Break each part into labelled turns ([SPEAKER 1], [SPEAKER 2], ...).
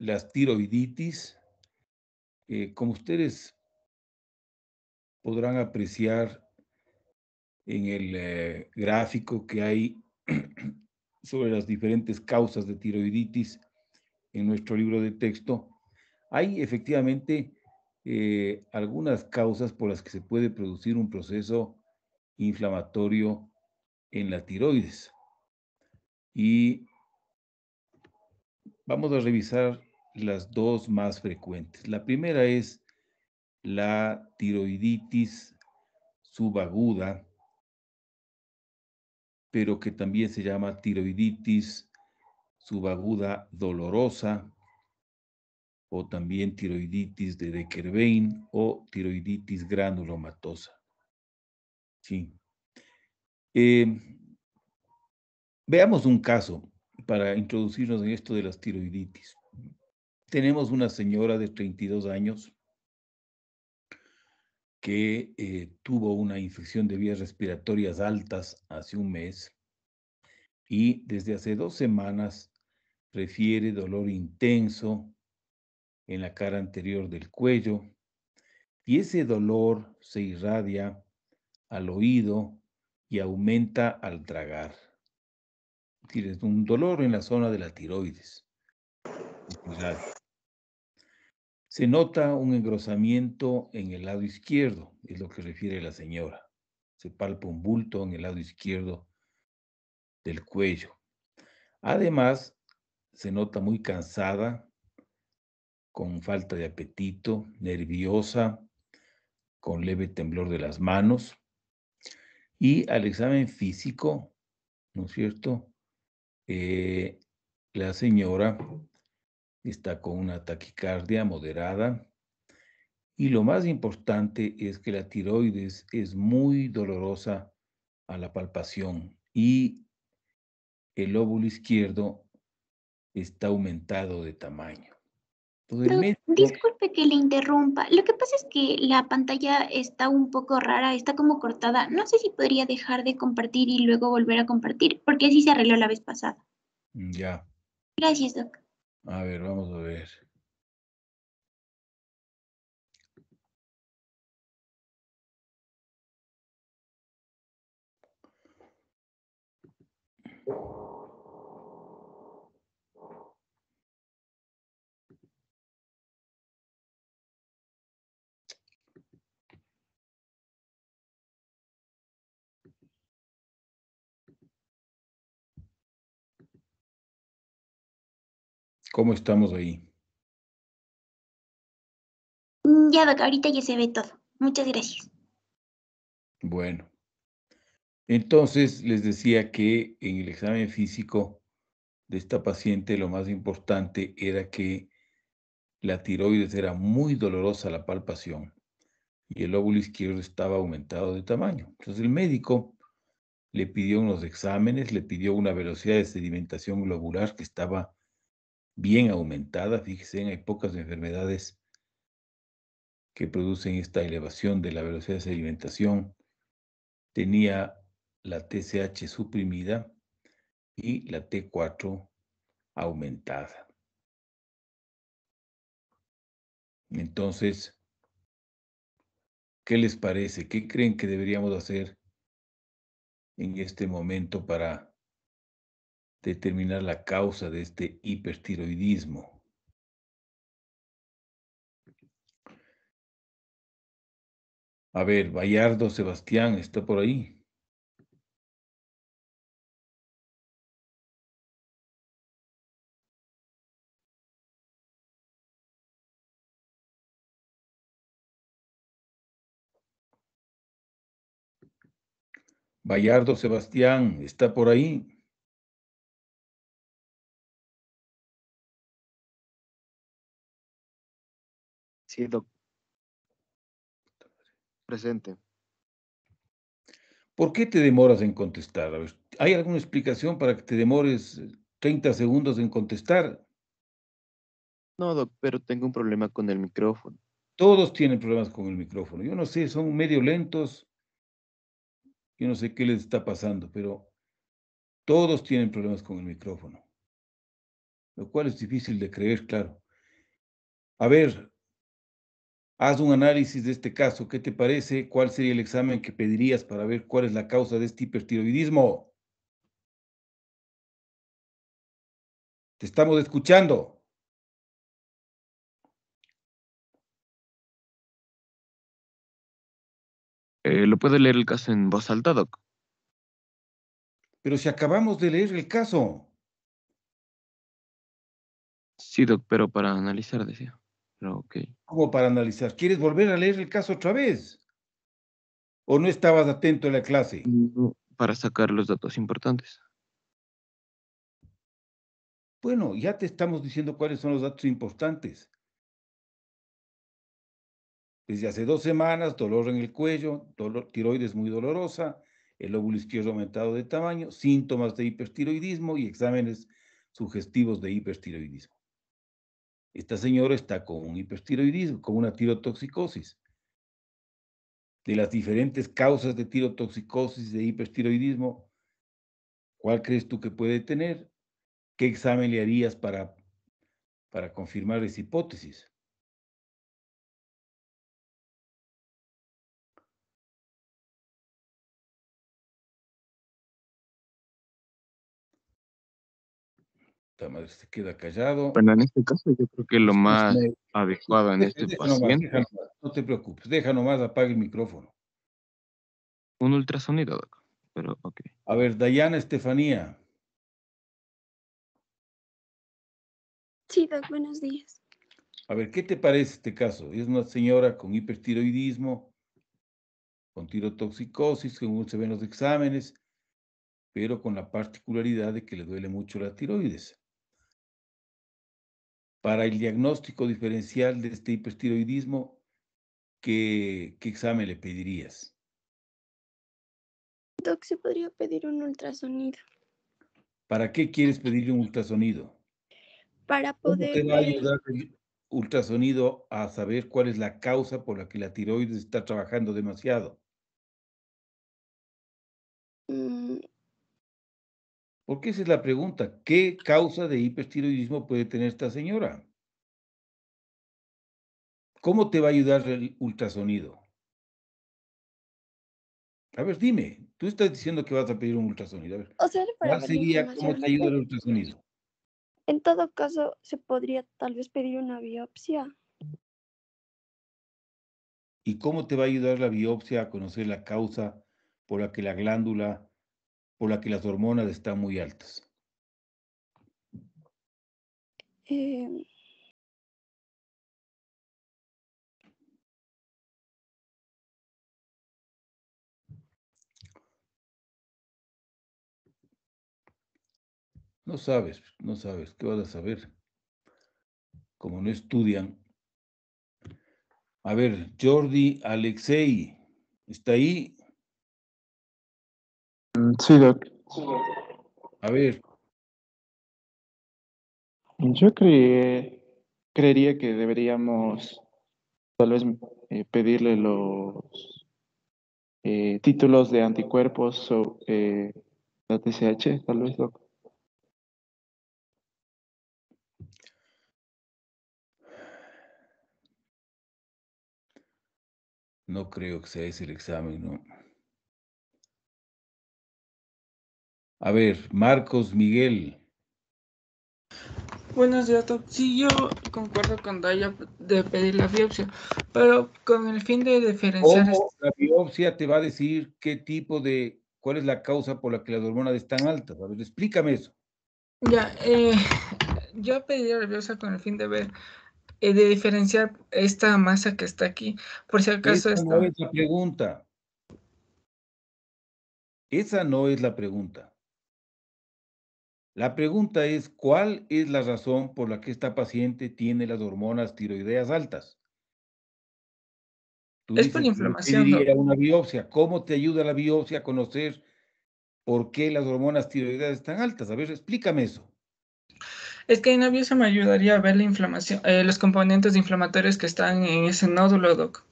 [SPEAKER 1] las tiroiditis, como ustedes podrán apreciar en el gráfico que hay sobre las diferentes causas de tiroiditis en nuestro libro de texto, hay efectivamente algunas causas por las que se puede producir un proceso inflamatorio en la tiroides. Y vamos a revisar las dos más frecuentes. La primera es la tiroiditis subaguda, pero que también se llama tiroiditis subaguda dolorosa, o también tiroiditis de Decker-Vein o tiroiditis granulomatosa. Sí. Veamos un caso para introducirnos en esto de las tiroiditis. Tenemos una señora de 32 años que tuvo una infección de vías respiratorias altas hace un mes y desde hace 2 semanas refiere dolor intenso en la cara anterior del cuello y ese dolor se irradia al oído y aumenta al tragar. Tienes un dolor en la zona de la tiroides. Se nota un engrosamiento en el lado izquierdo, es lo que refiere la señora. Se palpa un bulto en el lado izquierdo del cuello. Además, se nota muy cansada, con falta de apetito, nerviosa, con leve temblor de las manos. Y al examen físico, ¿no es cierto? La señora está con una taquicardia moderada y lo más importante es que la tiroides es muy dolorosa a la palpación y el lóbulo izquierdo está aumentado de tamaño. Todo el médico,
[SPEAKER 2] Disculpe que le interrumpa. Lo que pasa es que la pantalla está un poco rara, está como cortada. No sé si podría dejar de compartir y luego volver a compartir, porque así se arregló la vez pasada.
[SPEAKER 1] ya,
[SPEAKER 2] Gracias, Doc.
[SPEAKER 1] a ver, vamos a ver. ¿Cómo estamos ahí?
[SPEAKER 2] Ya, Doc, ahorita ya se ve todo. Muchas gracias.
[SPEAKER 1] Bueno, entonces les decía que en el examen físico de esta paciente lo más importante era que la tiroides era muy dolorosa a la palpación y el lóbulo izquierdo estaba aumentado de tamaño. Entonces el médico le pidió unos exámenes, le pidió una velocidad de sedimentación globular que estaba bien aumentada. Fíjese, hay pocas enfermedades que producen esta elevación de la velocidad de sedimentación. Tenía la TSH suprimida y la T4 aumentada. Entonces, ¿qué les parece? ¿Qué creen que deberíamos hacer en este momento para determinar la causa de este hipertiroidismo? A ver, Bayardo Sebastián, ¿está por ahí? Bayardo Sebastián, ¿está por ahí?
[SPEAKER 3] Sí, doc. Presente.
[SPEAKER 1] ¿Por qué te demoras en contestar? A ver, ¿hay alguna explicación para que te demores 30 segundos en contestar?
[SPEAKER 3] No, doc, pero tengo un problema con el micrófono.
[SPEAKER 1] Todos tienen problemas con el micrófono. Yo no sé, son medio lentos. Yo no sé qué les está pasando, pero todos tienen problemas con el micrófono, lo cual es difícil de creer, claro. A ver, haz un análisis de este caso. ¿Qué te parece? ¿Cuál sería el examen que pedirías para ver cuál es la causa de este hipertiroidismo? Te estamos escuchando.
[SPEAKER 3] ¿Lo puede leer el caso en voz alta, Doc?
[SPEAKER 1] Pero si acabamos de leer el caso.
[SPEAKER 3] Sí, Doc, pero para analizar, decía. Pero ok.
[SPEAKER 1] ¿Cómo para analizar? ¿Quieres volver a leer el caso otra vez? ¿O no estabas atento en la clase?
[SPEAKER 3] No, para sacar los datos importantes.
[SPEAKER 1] Bueno, ya te estamos diciendo cuáles son los datos importantes. Desde hace 2 semanas, dolor en el cuello, tiroides muy dolorosa, el lóbulo izquierdo aumentado de tamaño, síntomas de hipertiroidismo y exámenes sugestivos de hipertiroidismo. Esta señora está con un hipertiroidismo, con una tirotoxicosis. De las diferentes causas de tirotoxicosis, de hipertiroidismo, ¿cuál crees tú que puede tener? ¿Qué examen le harías para confirmar esa hipótesis? Esta madre se queda callado.
[SPEAKER 3] Bueno, en este caso yo creo que lo más
[SPEAKER 1] Escúchame,
[SPEAKER 3] adecuado en este
[SPEAKER 1] deja nomás,
[SPEAKER 3] paciente,
[SPEAKER 1] no te preocupes, deja nomás, apaga el micrófono.
[SPEAKER 3] un ultrasonido, Doc. Pero ok.
[SPEAKER 1] A ver, Dayana Estefanía,
[SPEAKER 4] Sí, Doc, buenos días.
[SPEAKER 1] a ver, ¿qué te parece este caso? Es una señora con hipertiroidismo, con tirotoxicosis, según se ven los exámenes, pero con la particularidad de que le duele mucho la tiroides. Para el diagnóstico diferencial de este hipertiroidismo, ¿qué examen le pedirías?
[SPEAKER 4] Doc, ¿se podría pedir un ultrasonido
[SPEAKER 1] ¿Para qué quieres pedirle un ultrasonido?
[SPEAKER 4] para
[SPEAKER 1] ¿Cómo
[SPEAKER 4] poder
[SPEAKER 1] te va a
[SPEAKER 4] ver?
[SPEAKER 1] ayudar el ultrasonido a saber cuál es la causa por la que la tiroides está trabajando demasiado?
[SPEAKER 4] mm,
[SPEAKER 1] Porque esa es la pregunta. ¿Qué causa de hipertiroidismo puede tener esta señora? ¿Cómo te va a ayudar el ultrasonido? A ver, dime, tú estás diciendo que vas a pedir un ultrasonido. A ver,
[SPEAKER 4] o sea, para
[SPEAKER 1] ¿cuál
[SPEAKER 4] ver la
[SPEAKER 1] sería, cómo
[SPEAKER 4] inflamación.
[SPEAKER 1] te ayuda el ultrasonido?
[SPEAKER 4] En todo caso, se podría tal vez pedir una biopsia.
[SPEAKER 1] ¿Y cómo te va a ayudar la biopsia a conocer la causa por la que la glándula, por la que las hormonas están muy altas?
[SPEAKER 4] Eh,
[SPEAKER 1] No sabes, no sabes, ¿qué vas a saber? Como no estudian. A ver, Jordi Alexei, ¿está ahí?
[SPEAKER 5] Sí, Doc.
[SPEAKER 1] A ver,
[SPEAKER 5] Yo creería que deberíamos tal vez pedirle los títulos de anticuerpos sobre la TSH, tal vez, Doc.
[SPEAKER 1] no creo que sea ese el examen, ¿no? A ver, Marcos Miguel.
[SPEAKER 6] Buenos días, Doc. Sí, yo concuerdo con Daya de pedir la biopsia, pero con el fin de diferenciar.
[SPEAKER 1] ¿Cómo la biopsia te va a decir cuál es la causa por la que las hormonas están altas? A ver, explícame eso.
[SPEAKER 6] Ya, yo pedí la biopsia con el fin de ver, de diferenciar esta masa que está aquí, por si acaso
[SPEAKER 1] Esa no
[SPEAKER 6] está.
[SPEAKER 1] es la pregunta. Esa no es la pregunta. La pregunta es, ¿cuál es la razón por la que esta paciente tiene las hormonas tiroideas altas? Tú
[SPEAKER 6] Es por
[SPEAKER 1] dices, yo
[SPEAKER 6] inflamación, Doc.
[SPEAKER 1] pediría una biopsia. ¿Cómo te ayuda la biopsia a conocer por qué las hormonas tiroideas están altas? A ver, explícame eso.
[SPEAKER 6] Es que en la biopsia me ayudaría a ver la inflamación, los componentes inflamatorios que están en ese nódulo, Doc.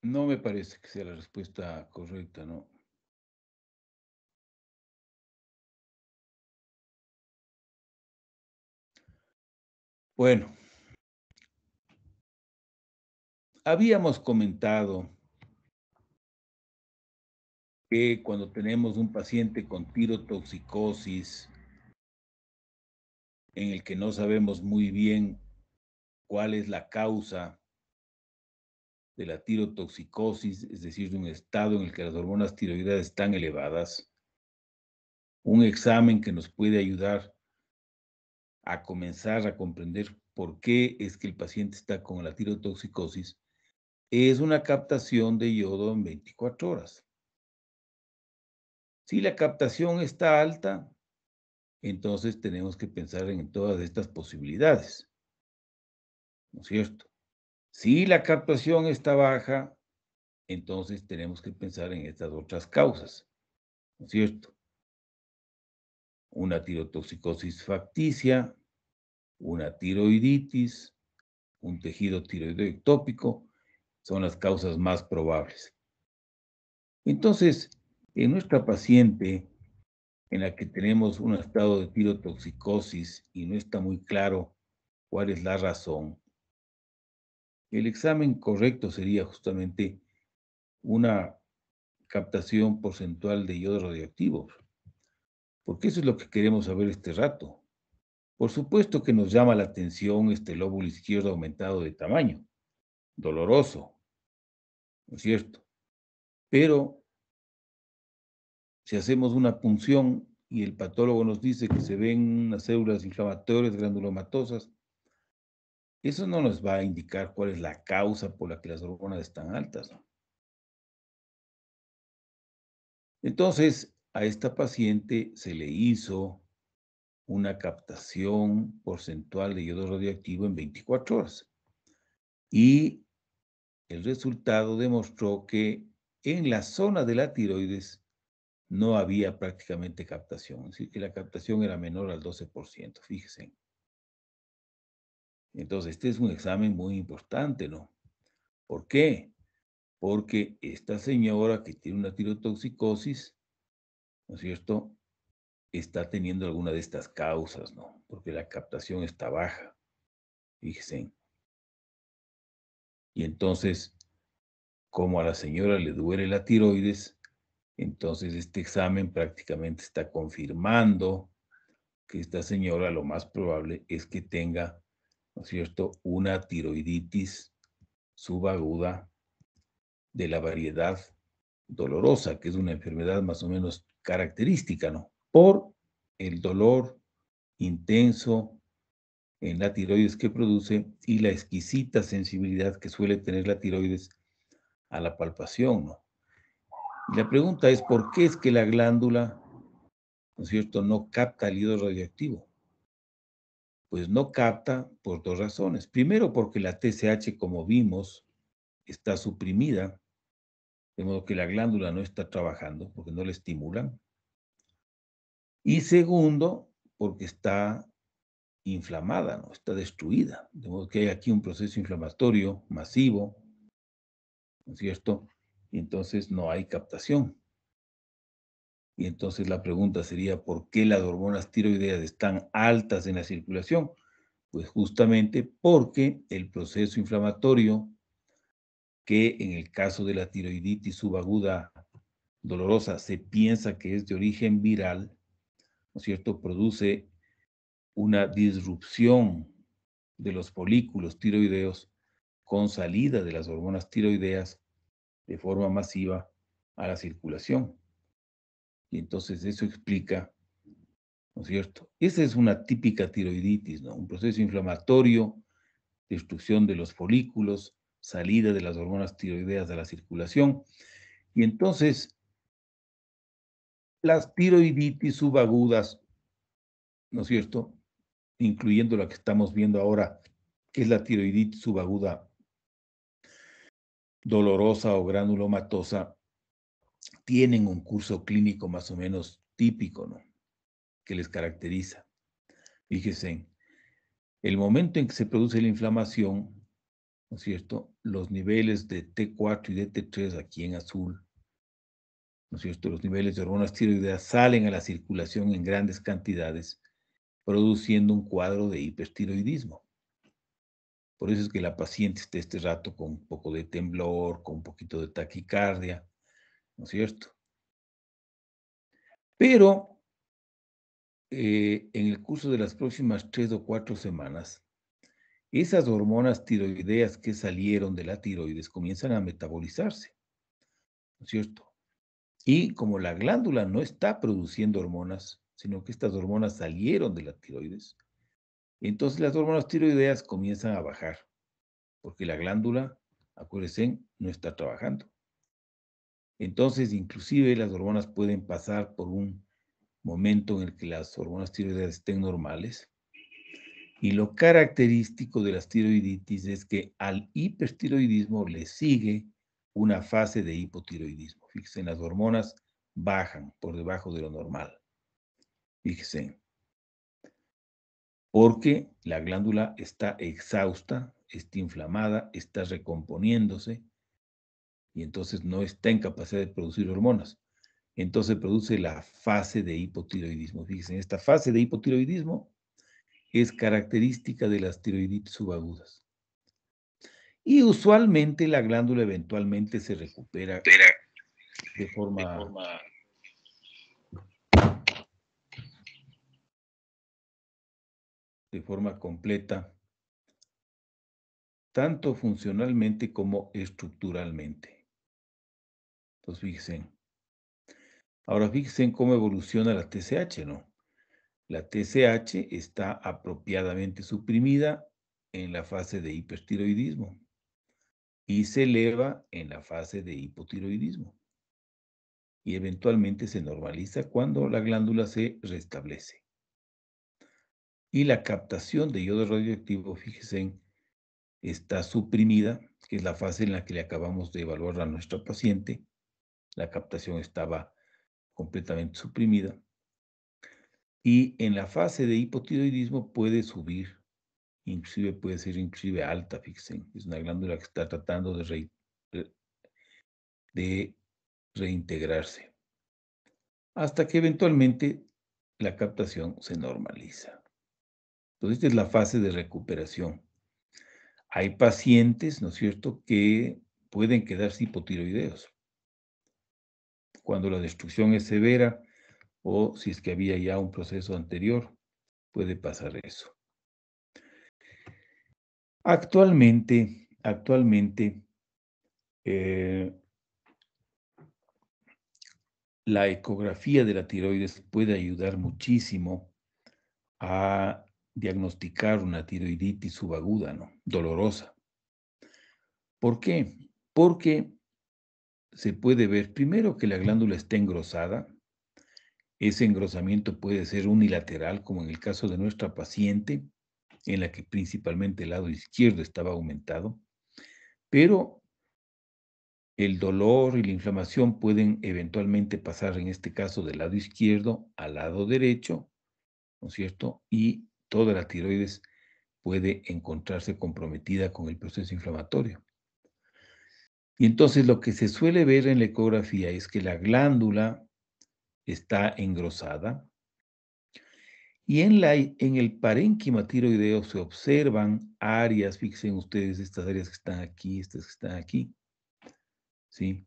[SPEAKER 1] No me parece que sea la respuesta correcta, ¿no? Bueno, habíamos comentado que cuando tenemos un paciente con tirotoxicosis, en el que no sabemos muy bien cuál es la causa de la tirotoxicosis, es decir, de un estado en el que las hormonas tiroideas están elevadas, un examen que nos puede ayudar a comenzar a comprender por qué es que el paciente está con la tirotoxicosis es una captación de yodo en 24 horas. Si la captación está alta, entonces tenemos que pensar en todas estas posibilidades, ¿no es cierto? Si la captación está baja, entonces tenemos que pensar en estas otras causas, ¿no es cierto? Una tirotoxicosis facticia, una tiroiditis, un tejido tiroideo ectópico, son las causas más probables. Entonces, en nuestra paciente, en la que tenemos un estado de tirotoxicosis y no está muy claro cuál es la razón, el examen correcto sería justamente una captación porcentual de yodo radioactivo, porque eso es lo que queremos saber este rato. Por supuesto que nos llama la atención este lóbulo izquierdo aumentado de tamaño, doloroso, ¿no es cierto? Pero si hacemos una punción y el patólogo nos dice que se ven unas células inflamatorias granulomatosas, eso no nos va a indicar cuál es la causa por la que las hormonas están altas, ¿no? Entonces, a esta paciente se le hizo una captación porcentual de yodo radioactivo en 24 horas. Y el resultado demostró que en la zona de la tiroides no había prácticamente captación, es decir, que la captación era menor al 12%, fíjense. Entonces, este es un examen muy importante, ¿no? ¿Por qué? Porque esta señora que tiene una tirotoxicosis, ¿no es cierto?, está teniendo alguna de estas causas, ¿no? Porque la captación está baja, fíjense. Y entonces, como a la señora le duele la tiroides, entonces este examen prácticamente está confirmando que esta señora lo más probable es que tenga, ¿no es cierto?, una tiroiditis subaguda de la variedad dolorosa, que es una enfermedad más o menos característica, ¿no? Por el dolor intenso en la tiroides que produce y la exquisita sensibilidad que suele tener la tiroides a la palpación, ¿no? Y la pregunta es, ¿por qué es que la glándula, ¿no es cierto?, no capta el yodo radioactivo? Pues no capta por dos razones. Primero, porque la TSH, como vimos, está suprimida, de modo que la glándula no está trabajando, porque no la estimulan. Y segundo, porque está inflamada, ¿no? Está destruida, de modo que hay aquí un proceso inflamatorio masivo, ¿no es cierto? Y entonces no hay captación. Y entonces la pregunta sería, ¿por qué las hormonas tiroideas están altas en la circulación? Pues justamente porque el proceso inflamatorio, que en el caso de la tiroiditis subaguda dolorosa se piensa que es de origen viral, ¿no es cierto?, produce una disrupción de los folículos tiroideos con salida de las hormonas tiroideas de forma masiva a la circulación. Y entonces eso explica, ¿no es cierto? Esa es una típica tiroiditis, ¿no? Un proceso inflamatorio, destrucción de los folículos, salida de las hormonas tiroideas a la circulación. Y entonces, las tiroiditis subagudas, ¿no es cierto?, incluyendo la que estamos viendo ahora, que es la tiroiditis subaguda dolorosa o granulomatosa, tienen un curso clínico más o menos típico, ¿no?, que les caracteriza. Fíjense, el momento en que se produce la inflamación, ¿no es cierto?, los niveles de T4 y de T3 aquí en azul, ¿no es cierto?, los niveles de hormonas tiroideas salen a la circulación en grandes cantidades, produciendo un cuadro de hipertiroidismo. Por eso es que la paciente está este rato con un poco de temblor, con un poquito de taquicardia, ¿no es cierto? Pero en el curso de las próximas 3 o 4 semanas, esas hormonas tiroideas que salieron de la tiroides comienzan a metabolizarse, ¿no es cierto? Y como la glándula no está produciendo hormonas, sino que estas hormonas salieron de la tiroides, entonces las hormonas tiroideas comienzan a bajar, porque la glándula, acuérdense, no está trabajando. Entonces, inclusive las hormonas pueden pasar por un momento en el que las hormonas tiroideas estén normales. Y lo característico de las tiroiditis es que al hipertiroidismo le sigue una fase de hipotiroidismo. Fíjense, las hormonas bajan por debajo de lo normal. Fíjense, porque la glándula está exhausta, está inflamada, está recomponiéndose y entonces no está en capacidad de producir hormonas. Entonces produce la fase de hipotiroidismo. Fíjense, esta fase de hipotiroidismo es característica de las tiroiditis subagudas. Y usualmente la glándula eventualmente se recupera de forma completa, tanto funcionalmente como estructuralmente. Entonces, fíjense. Ahora, fíjense en cómo evoluciona la TSH, ¿no? La TSH está apropiadamente suprimida en la fase de hipertiroidismo y se eleva en la fase de hipotiroidismo. Y eventualmente se normaliza cuando la glándula se restablece. Y la captación de iodo radioactivo, fíjense, está suprimida, que es la fase en la que le acabamos de evaluar a nuestra paciente. La captación estaba completamente suprimida. Y en la fase de hipotiroidismo puede subir, inclusive puede ser inclusive alta, fíjense. Es una glándula que está tratando de reintegrarse. Hasta que eventualmente la captación se normaliza. Entonces, esta es la fase de recuperación. Hay pacientes, ¿no es cierto?, que pueden quedarse hipotiroideos cuando la destrucción es severa o si es que había ya un proceso anterior, puede pasar eso. Actualmente, la ecografía de la tiroides puede ayudar muchísimo a diagnosticar una tiroiditis subaguda, ¿no? Dolorosa. ¿Por qué? Porque se puede ver primero que la glándula está engrosada. Ese engrosamiento puede ser unilateral, como en el caso de nuestra paciente, en la que principalmente el lado izquierdo estaba aumentado, pero el dolor y la inflamación pueden eventualmente pasar, en este caso, del lado izquierdo al lado derecho, ¿no es cierto? Y toda la tiroides puede encontrarse comprometida con el proceso inflamatorio. Y entonces lo que se suele ver en la ecografía es que la glándula está engrosada y en el parénquima tiroideo se observan áreas, fíjense ustedes, estas áreas que están aquí, estas que están aquí, ¿sí?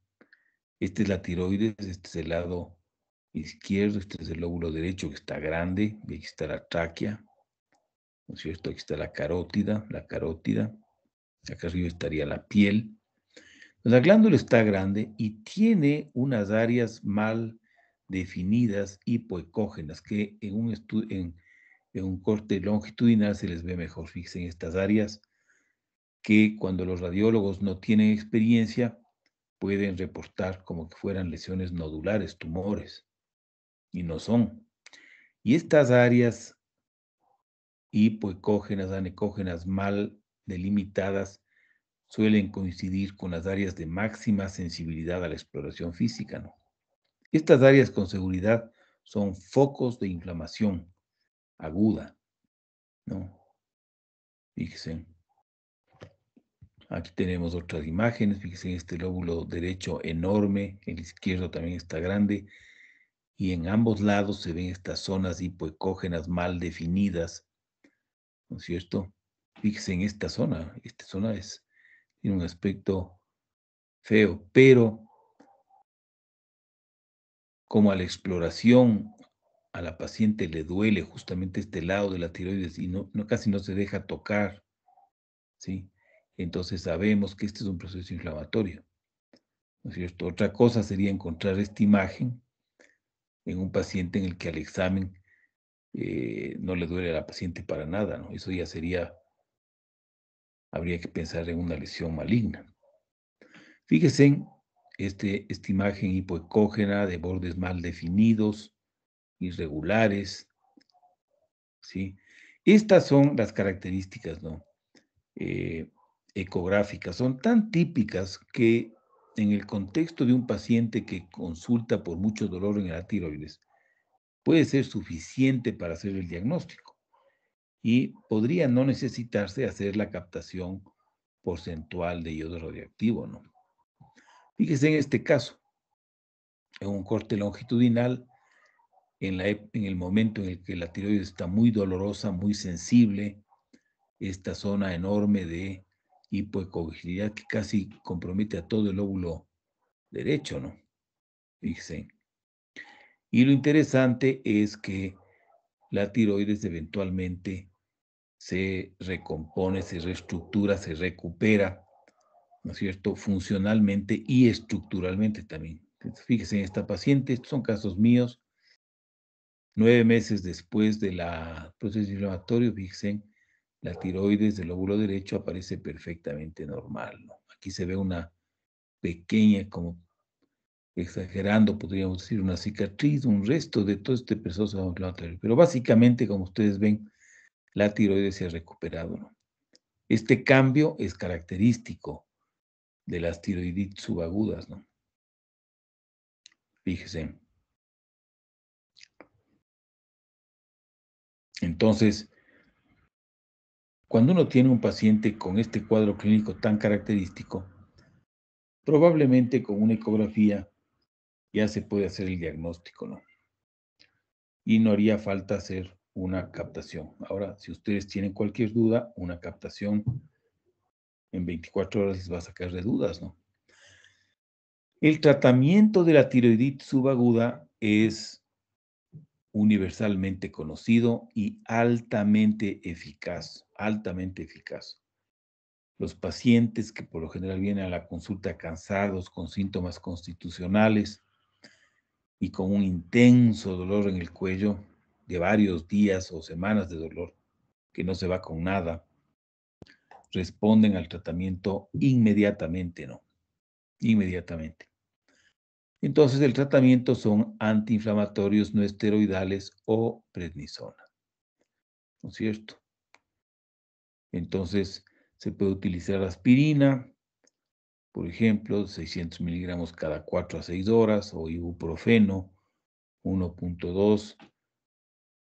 [SPEAKER 1] Esta es la tiroides, este es el lado izquierdo, este es el lóbulo derecho que está grande, y aquí está la tráquea, ¿no es cierto? Aquí está la carótida, acá arriba estaría la piel. La glándula está grande y tiene unas áreas mal definidas hipoecógenas que en un corte longitudinal se les ve mejor. Fíjense en estas áreas que cuando los radiólogos no tienen experiencia pueden reportar como que fueran lesiones nodulares, tumores, y no son. Y estas áreas hipoecógenas, anecógenas mal delimitadas suelen coincidir con las áreas de máxima sensibilidad a la exploración física, ¿no? Estas áreas con seguridad son focos de inflamación aguda, ¿no? Fíjense. Aquí tenemos otras imágenes, fíjense en este lóbulo derecho enorme, el izquierdo también está grande, y en ambos lados se ven estas zonas hipoecógenas mal definidas, ¿no es cierto? Fíjese en esta zona tiene un aspecto feo, pero como a la exploración a la paciente le duele justamente este lado de la tiroides y casi no se deja tocar, ¿sí? Entonces sabemos que este es un proceso inflamatorio, ¿no es cierto? Otra cosa sería encontrar esta imagen en un paciente en el que al examen no le duele a la paciente para nada, ¿no? Eso ya habría que pensar en una lesión maligna. Fíjense en esta imagen hipoecógena de bordes mal definidos, irregulares, ¿sí? Estas son las características, ¿no? Ecográficas. Son tan típicas que en el contexto de un paciente que consulta por mucho dolor en la tiroides, puede ser suficiente para hacer el diagnóstico y podría no necesitarse hacer la captación porcentual de iodo radioactivo, ¿no? Fíjese en este caso, en un corte longitudinal, en el momento en el que la tiroides está muy dolorosa, muy sensible, esta zona enorme de hipoecogenicidad que casi compromete a todo el lóbulo derecho, ¿no? Fíjense. Y lo interesante es que la tiroides eventualmente se recompone, se reestructura, se recupera, ¿no es cierto? Funcionalmente y estructuralmente también. Entonces, fíjense en esta paciente, estos son casos míos, 9 meses después del proceso inflamatorio, fíjense, la tiroides del lóbulo derecho aparece perfectamente normal, ¿no? Aquí se ve una pequeña, como exagerando, podríamos decir, una cicatriz, un resto de todo este proceso inflamatorio. Pero básicamente, como ustedes ven, la tiroides se ha recuperado, ¿no? Este cambio es característico de las tiroiditis subagudas, ¿no? Fíjese. Entonces, cuando uno tiene un paciente con este cuadro clínico tan característico, probablemente con una ecografía ya se puede hacer el diagnóstico, ¿no? Y no haría falta hacer una captación. Ahora, si ustedes tienen cualquier duda, una captación en 24 horas les va a sacar de dudas, ¿no? El tratamiento de la tiroiditis subaguda es universalmente conocido y altamente eficaz, altamente eficaz. Los pacientes que por lo general vienen a la consulta cansados, con síntomas constitucionales y con un intenso dolor en el cuello de varios días o semanas de dolor que no se va con nada, responden al tratamiento inmediatamente, ¿no? Inmediatamente. Entonces, el tratamiento son antiinflamatorios no esteroidales o prednisona, ¿no es cierto? Entonces, se puede utilizar aspirina, por ejemplo, 600 miligramos cada 4 a 6 horas, o ibuprofeno, 1.2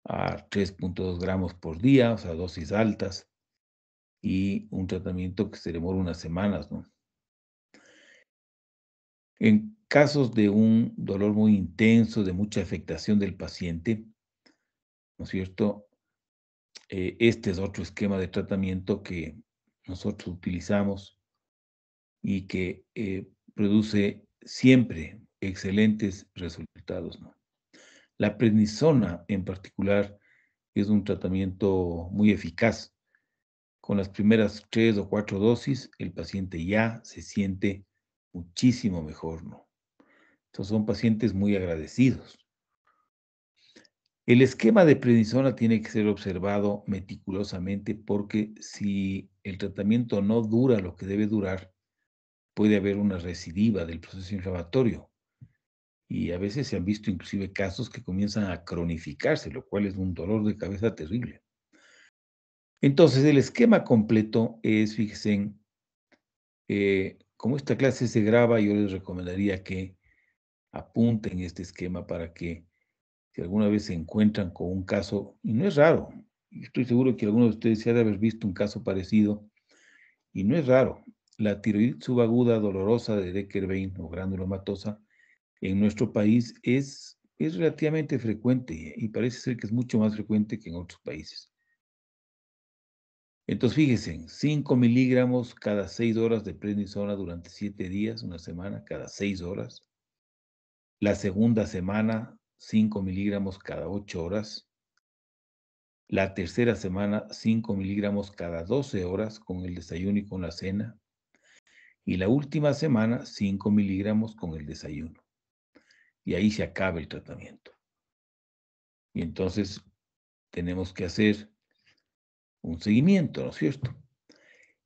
[SPEAKER 1] a 3.2 gramos por día, o sea, dosis altas, y un tratamiento que se demora unas semanas, ¿no? En casos de un dolor muy intenso, de mucha afectación del paciente, ¿no es cierto? Este es otro esquema de tratamiento que nosotros utilizamos y que produce siempre excelentes resultados, ¿no? La prednisona en particular es un tratamiento muy eficaz. Con las primeras 3 o 4 dosis, el paciente ya se siente muchísimo mejor, ¿no? Entonces son pacientes muy agradecidos. El esquema de prednisona tiene que ser observado meticulosamente porque si el tratamiento no dura lo que debe durar, puede haber una recidiva del proceso inflamatorio. Y a veces se han visto inclusive casos que comienzan a cronificarse, lo cual es un dolor de cabeza terrible. Entonces, el esquema completo es, fíjense, como esta clase se graba, yo les recomendaría que apunten este esquema para que si alguna vez se encuentran con un caso, y no es raro, estoy seguro que alguno de ustedes se ha de haber visto un caso parecido, y no es raro, la tiroiditis subaguda dolorosa de Decker-Vein o granulomatosa en nuestro país es relativamente frecuente y parece ser que es mucho más frecuente que en otros países. Entonces, fíjense, 5 miligramos cada 6 horas de prednisona durante 7 días, una semana, cada 6 horas. La segunda semana, 5 miligramos cada 8 horas. La tercera semana, 5 miligramos cada 12 horas con el desayuno y con la cena. Y la última semana, 5 miligramos con el desayuno. Y ahí se acaba el tratamiento. Y entonces tenemos que hacer un seguimiento, ¿no es cierto?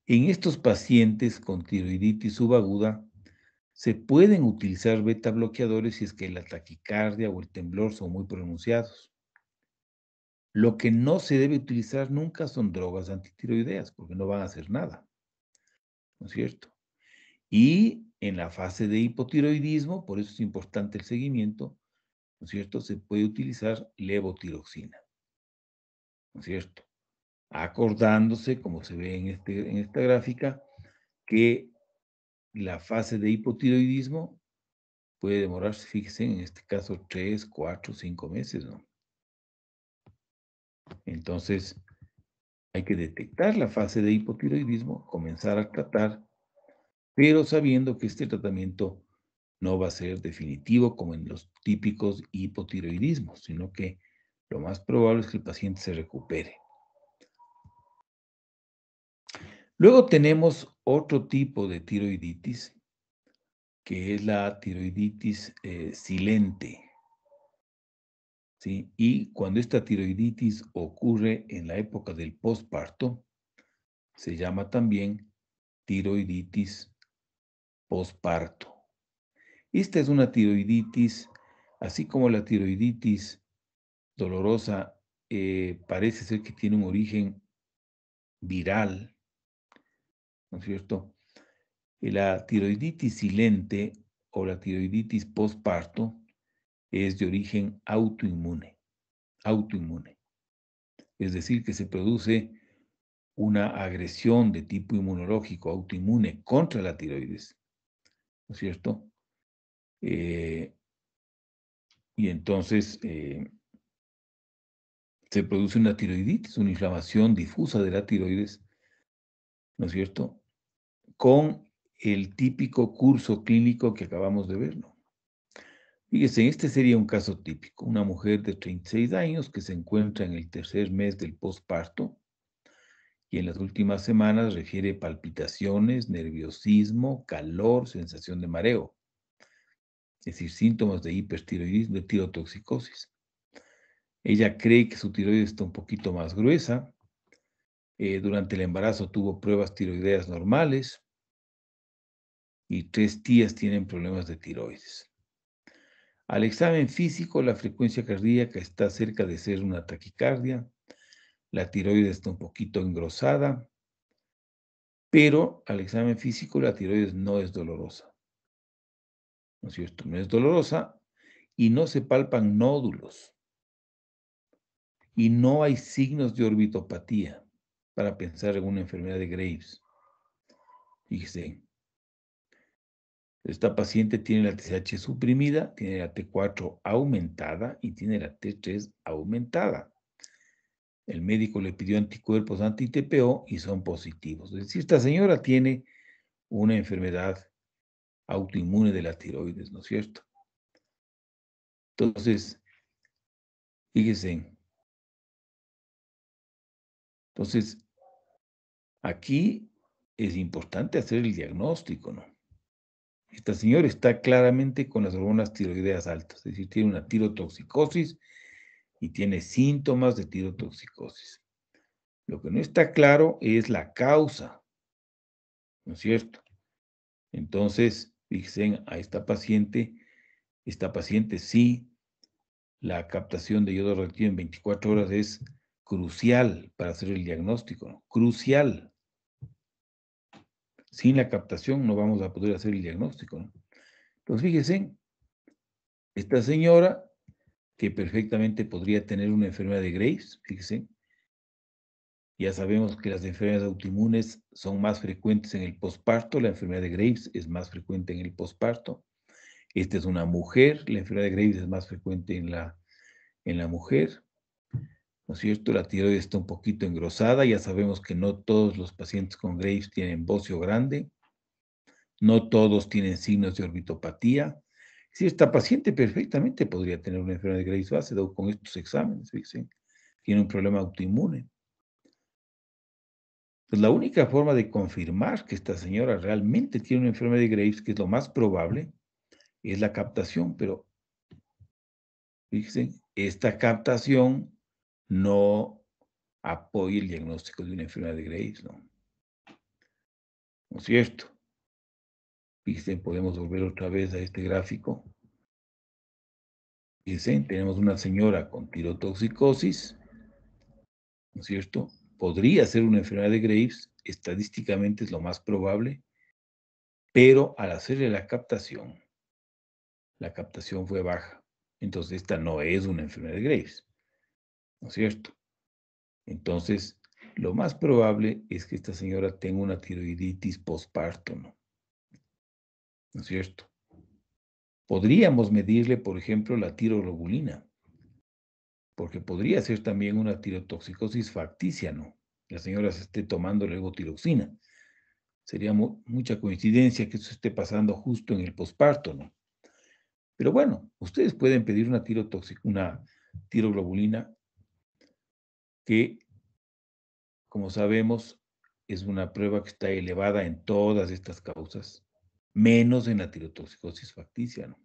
[SPEAKER 1] En estos pacientes con tiroiditis subaguda, se pueden utilizar beta bloqueadores si es que la taquicardia o el temblor son muy pronunciados. Lo que no se debe utilizar nunca son drogas antitiroideas, porque no van a hacer nada, ¿no es cierto? Y en la fase de hipotiroidismo, por eso es importante el seguimiento, ¿no es cierto? Se puede utilizar levotiroxina, ¿no es cierto? Acordándose, como se ve en esta gráfica, que la fase de hipotiroidismo puede demorarse, fíjense, en este caso 3, 4, 5 meses, ¿no? Entonces, hay que detectar la fase de hipotiroidismo, comenzar a tratar, pero sabiendo que este tratamiento no va a ser definitivo como en los típicos hipotiroidismos, sino que lo más probable es que el paciente se recupere. Luego tenemos otro tipo de tiroiditis, que es la tiroiditis silente. ¿Sí? Y cuando esta tiroiditis ocurre en la época del posparto, se llama también tiroiditis posparto. Esta es una tiroiditis, así como la tiroiditis dolorosa parece ser que tiene un origen viral, ¿no es cierto? La tiroiditis silente o la tiroiditis posparto es de origen autoinmune. Es decir, que se produce una agresión de tipo inmunológico autoinmune contra la tiroides, ¿no es cierto? Y entonces se produce una tiroiditis, una inflamación difusa de la tiroides, ¿no es cierto? Con el típico curso clínico que acabamos de ver, ¿no? Fíjese, este sería un caso típico, una mujer de 36 años que se encuentra en el tercer mes del posparto y en las últimas semanas refiere palpitaciones, nerviosismo, calor, sensación de mareo. Es decir, síntomas de hipertiroidismo, de tirotoxicosis. Ella cree que su tiroides está un poquito más gruesa. Durante el embarazo tuvo pruebas tiroideas normales y 3 tías tienen problemas de tiroides. Al examen físico, la frecuencia cardíaca está cerca de ser una taquicardia. La tiroides está un poquito engrosada, pero al examen físico la tiroides no es dolorosa. ¿No es cierto? No es dolorosa y no se palpan nódulos. Y no hay signos de orbitopatía para pensar en una enfermedad de Graves. Fíjese, esta paciente tiene la TSH suprimida, tiene la T4 aumentada y tiene la T3 aumentada. El médico le pidió anticuerpos anti-TPO y son positivos. Es decir, esta señora tiene una enfermedad autoinmune de la tiroides, ¿no es cierto? Entonces, fíjense. Entonces, aquí es importante hacer el diagnóstico, ¿no? Esta señora está claramente con las hormonas tiroideas altas, es decir, tiene una tirotoxicosis y tiene síntomas de tirotoxicosis. Lo que no está claro es la causa, ¿no es cierto? Entonces, fíjense a esta paciente sí, la captación de yodo radioactivo en 24 horas es crucial para hacer el diagnóstico, ¿no? Crucial. Sin la captación no vamos a poder hacer el diagnóstico, ¿no? Entonces, fíjense, esta señora que perfectamente podría tener una enfermedad de Graves, fíjense, ya sabemos que las enfermedades autoinmunes son más frecuentes en el posparto, la enfermedad de Graves es más frecuente en el posparto. Esta es una mujer, la enfermedad de Graves es más frecuente en la mujer. ¿no es cierto? La tiroides está un poquito engrosada, ya sabemos que no todos los pacientes con Graves tienen bocio grande, no todos tienen signos de orbitopatía. Si esta paciente perfectamente podría tener una enfermedad de Graves base con estos exámenes, fíjense, tiene un problema autoinmune. Pues la única forma de confirmar que esta señora realmente tiene una enfermedad de Graves, que es lo más probable, es la captación, pero fíjense, esta captación no apoya el diagnóstico de una enfermedad de Graves, ¿no? ¿No es cierto? Fíjense, podemos volver otra vez a este gráfico. Fíjense, tenemos una señora con tirotoxicosis, ¿no es cierto? Podría ser una enfermedad de Graves, estadísticamente es lo más probable, pero al hacerle la captación fue baja. Entonces, esta no es una enfermedad de Graves, ¿no es cierto? Entonces, lo más probable es que esta señora tenga una tiroiditis postparto, ¿no? ¿No es cierto? Podríamos medirle, por ejemplo, la tiroglobulina, porque podría ser también una tirotoxicosis facticia, ¿no? La señora se esté tomando levotiroxina. Sería mucha coincidencia que eso esté pasando justo en el posparto, ¿no? Pero bueno, ustedes pueden pedir una tiroglobulina que, como sabemos, es una prueba que está elevada en todas estas causas, menos en la tirotoxicosis facticia, ¿no?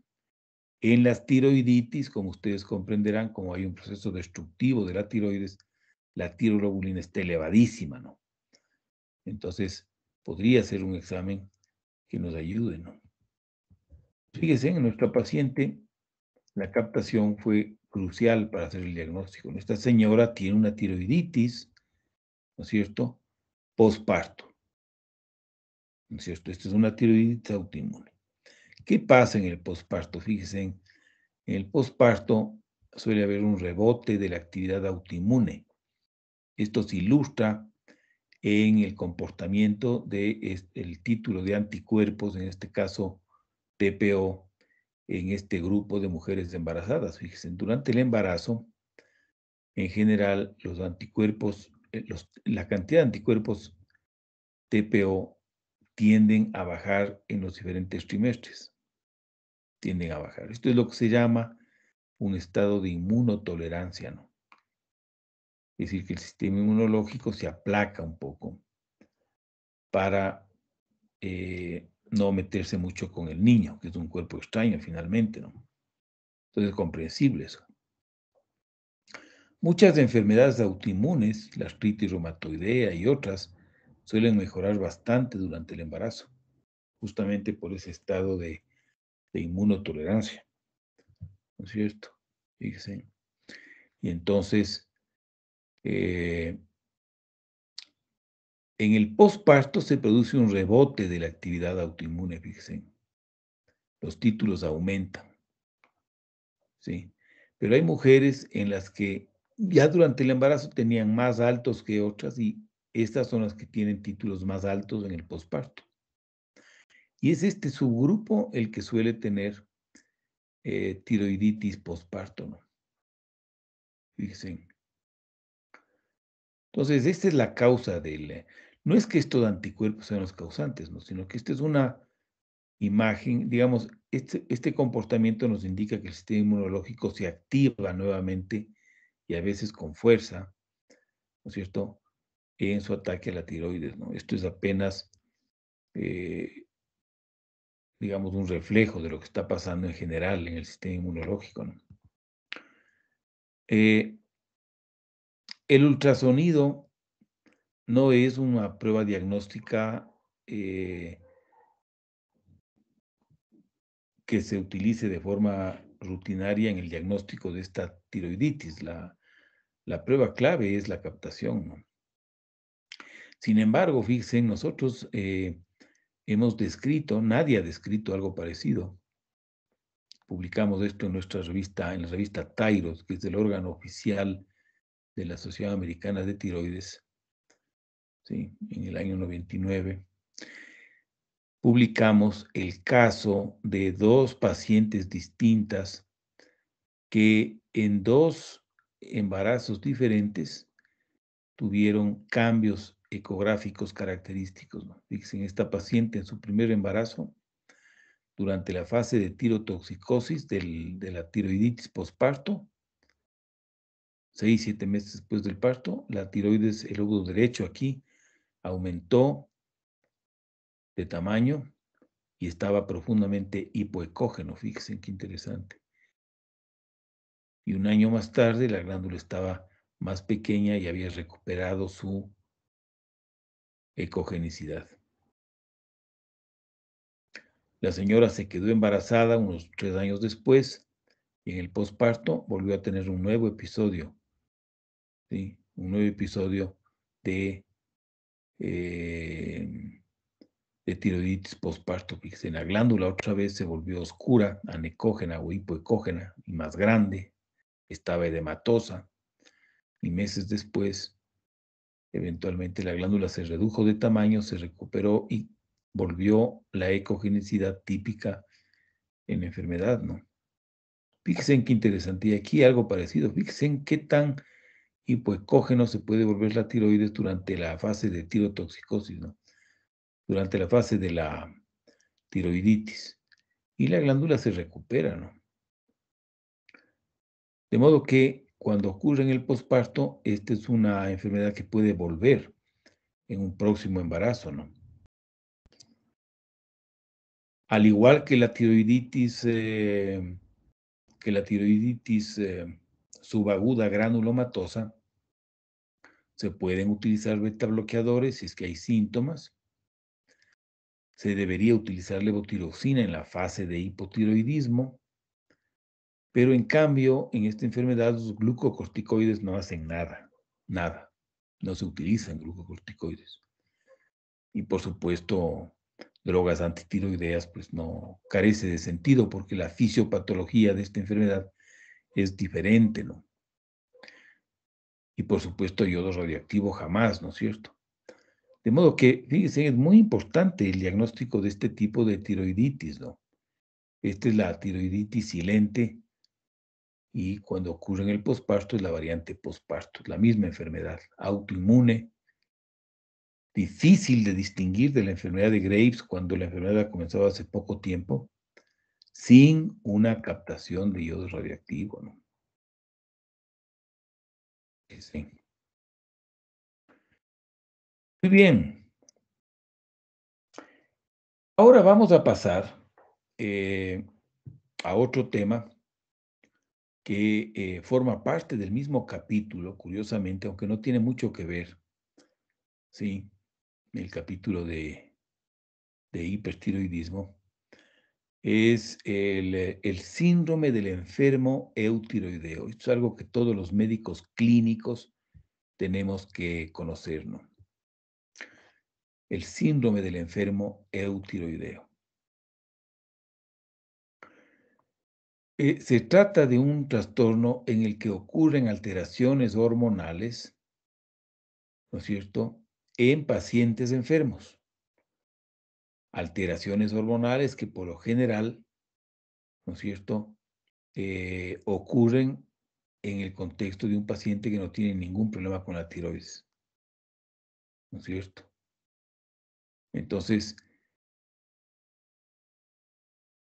[SPEAKER 1] En las tiroiditis, como ustedes comprenderán, como hay un proceso destructivo de la tiroides, la tiroglobulina está elevadísima, ¿no? Entonces, podría ser un examen que nos ayude, ¿no? Fíjense, en nuestra paciente, la captación fue crucial para hacer el diagnóstico. Esta señora tiene una tiroiditis, ¿no es cierto?, posparto, ¿no es cierto? Esta es una tiroiditis autoinmune. ¿Qué pasa en el posparto? Fíjense, en el posparto suele haber un rebote de la actividad autoinmune. Esto se ilustra en el comportamiento del título de anticuerpos, en este caso TPO, en este grupo de mujeres embarazadas. Fíjense, durante el embarazo, en general, los anticuerpos, la cantidad de anticuerpos TPO tienden a bajar en los diferentes trimestres. Tienden a bajar. Esto es lo que se llama un estado de inmunotolerancia, ¿no? Es decir, que el sistema inmunológico se aplaca un poco para no meterse mucho con el niño, que es un cuerpo extraño finalmente, ¿no? Entonces es comprensible eso. Muchas enfermedades autoinmunes, la artritis reumatoidea y otras, suelen mejorar bastante durante el embarazo, justamente por ese estado de inmunotolerancia, ¿no es cierto? Fíjense. Y entonces, en el posparto se produce un rebote de la actividad autoinmune, fíjense. Los títulos aumentan, ¿sí? Pero hay mujeres en las que ya durante el embarazo tenían más altos que otras y estas son las que tienen títulos más altos en el posparto. Y es este subgrupo el que suele tener tiroiditis posparto, ¿no? Fíjense. Entonces, esta es la causa no es que estos anticuerpos sean los causantes, ¿no? Sino que esta es una imagen, digamos, este comportamiento nos indica que el sistema inmunológico se activa nuevamente y a veces con fuerza, ¿no es cierto?, en su ataque a la tiroides, ¿no? Esto es apenas, digamos, un reflejo de lo que está pasando en general en el sistema inmunológico, ¿no? El ultrasonido no es una prueba diagnóstica que se utilice de forma rutinaria en el diagnóstico de esta tiroiditis. La prueba clave es la captación, ¿no? Sin embargo, fíjense, nosotros hemos descrito, nadie ha descrito algo parecido. Publicamos esto en nuestra revista, en la revista Thyroid, que es el órgano oficial de la Sociedad Americana de Tiroides, ¿sí? En el año 99. Publicamos el caso de dos pacientes distintas que en dos embarazos diferentes tuvieron cambios ecográficos característicos, ¿no? Fíjense, en esta paciente, en su primer embarazo, durante la fase de tirotoxicosis de la tiroiditis posparto, 6-7 meses después del parto, la tiroides, el lóbulo derecho aquí, aumentó de tamaño y estaba profundamente hipoecógeno. Fíjense qué interesante. Y un año más tarde, la glándula estaba más pequeña y había recuperado su ecogenicidad. La señora se quedó embarazada unos 3 años después y en el posparto volvió a tener un nuevo episodio, ¿sí? Un nuevo episodio de tiroiditis posparto. Fíjense, la glándula otra vez se volvió oscura, anecógena o hipoecógena y más grande, estaba edematosa y meses después, eventualmente la glándula se redujo de tamaño, se recuperó y volvió la ecogenicidad típica en la enfermedad, ¿no? Fíjense en qué interesante. Y aquí algo parecido. Fíjense en qué tan hipoecógeno se puede volver la tiroides durante la fase de tirotoxicosis, ¿no? Durante la fase de la tiroiditis. Y la glándula se recupera, ¿no? De modo que cuando ocurre en el posparto, esta es una enfermedad que puede volver en un próximo embarazo, ¿no? Al igual que la tiroiditis subaguda granulomatosa, se pueden utilizar beta bloqueadores si es que hay síntomas. Se debería utilizar levotiroxina en la fase de hipotiroidismo, pero en cambio, en esta enfermedad los glucocorticoides no hacen nada, nada. No se utilizan glucocorticoides. Y por supuesto, drogas antitiroideas, pues no carece de sentido porque la fisiopatología de esta enfermedad es diferente, ¿no? Y por supuesto, yodo radioactivo jamás, ¿no es cierto? De modo que, fíjense, es muy importante el diagnóstico de este tipo de tiroiditis, ¿no? Esta es la tiroiditis silente y cuando ocurre en el posparto es la variante posparto, la misma enfermedad, autoinmune, difícil de distinguir de la enfermedad de Graves cuando la enfermedad ha comenzado hace poco tiempo, sin una captación de yodo radioactivo, ¿no? Sí. Muy bien. Ahora vamos a pasar a otro tema que forma parte del mismo capítulo, curiosamente, aunque no tiene mucho que ver, ¿sí? El capítulo de hipertiroidismo, es el síndrome del enfermo eutiroideo. Esto es algo que todos los médicos clínicos tenemos que conocer, ¿no? El síndrome del enfermo eutiroideo. Se trata de un trastorno en el que ocurren alteraciones hormonales, ¿no es cierto?, en pacientes enfermos. Alteraciones hormonales que por lo general, ¿no es cierto?, ocurren en el contexto de un paciente que no tiene ningún problema con la tiroides, ¿no es cierto? Entonces,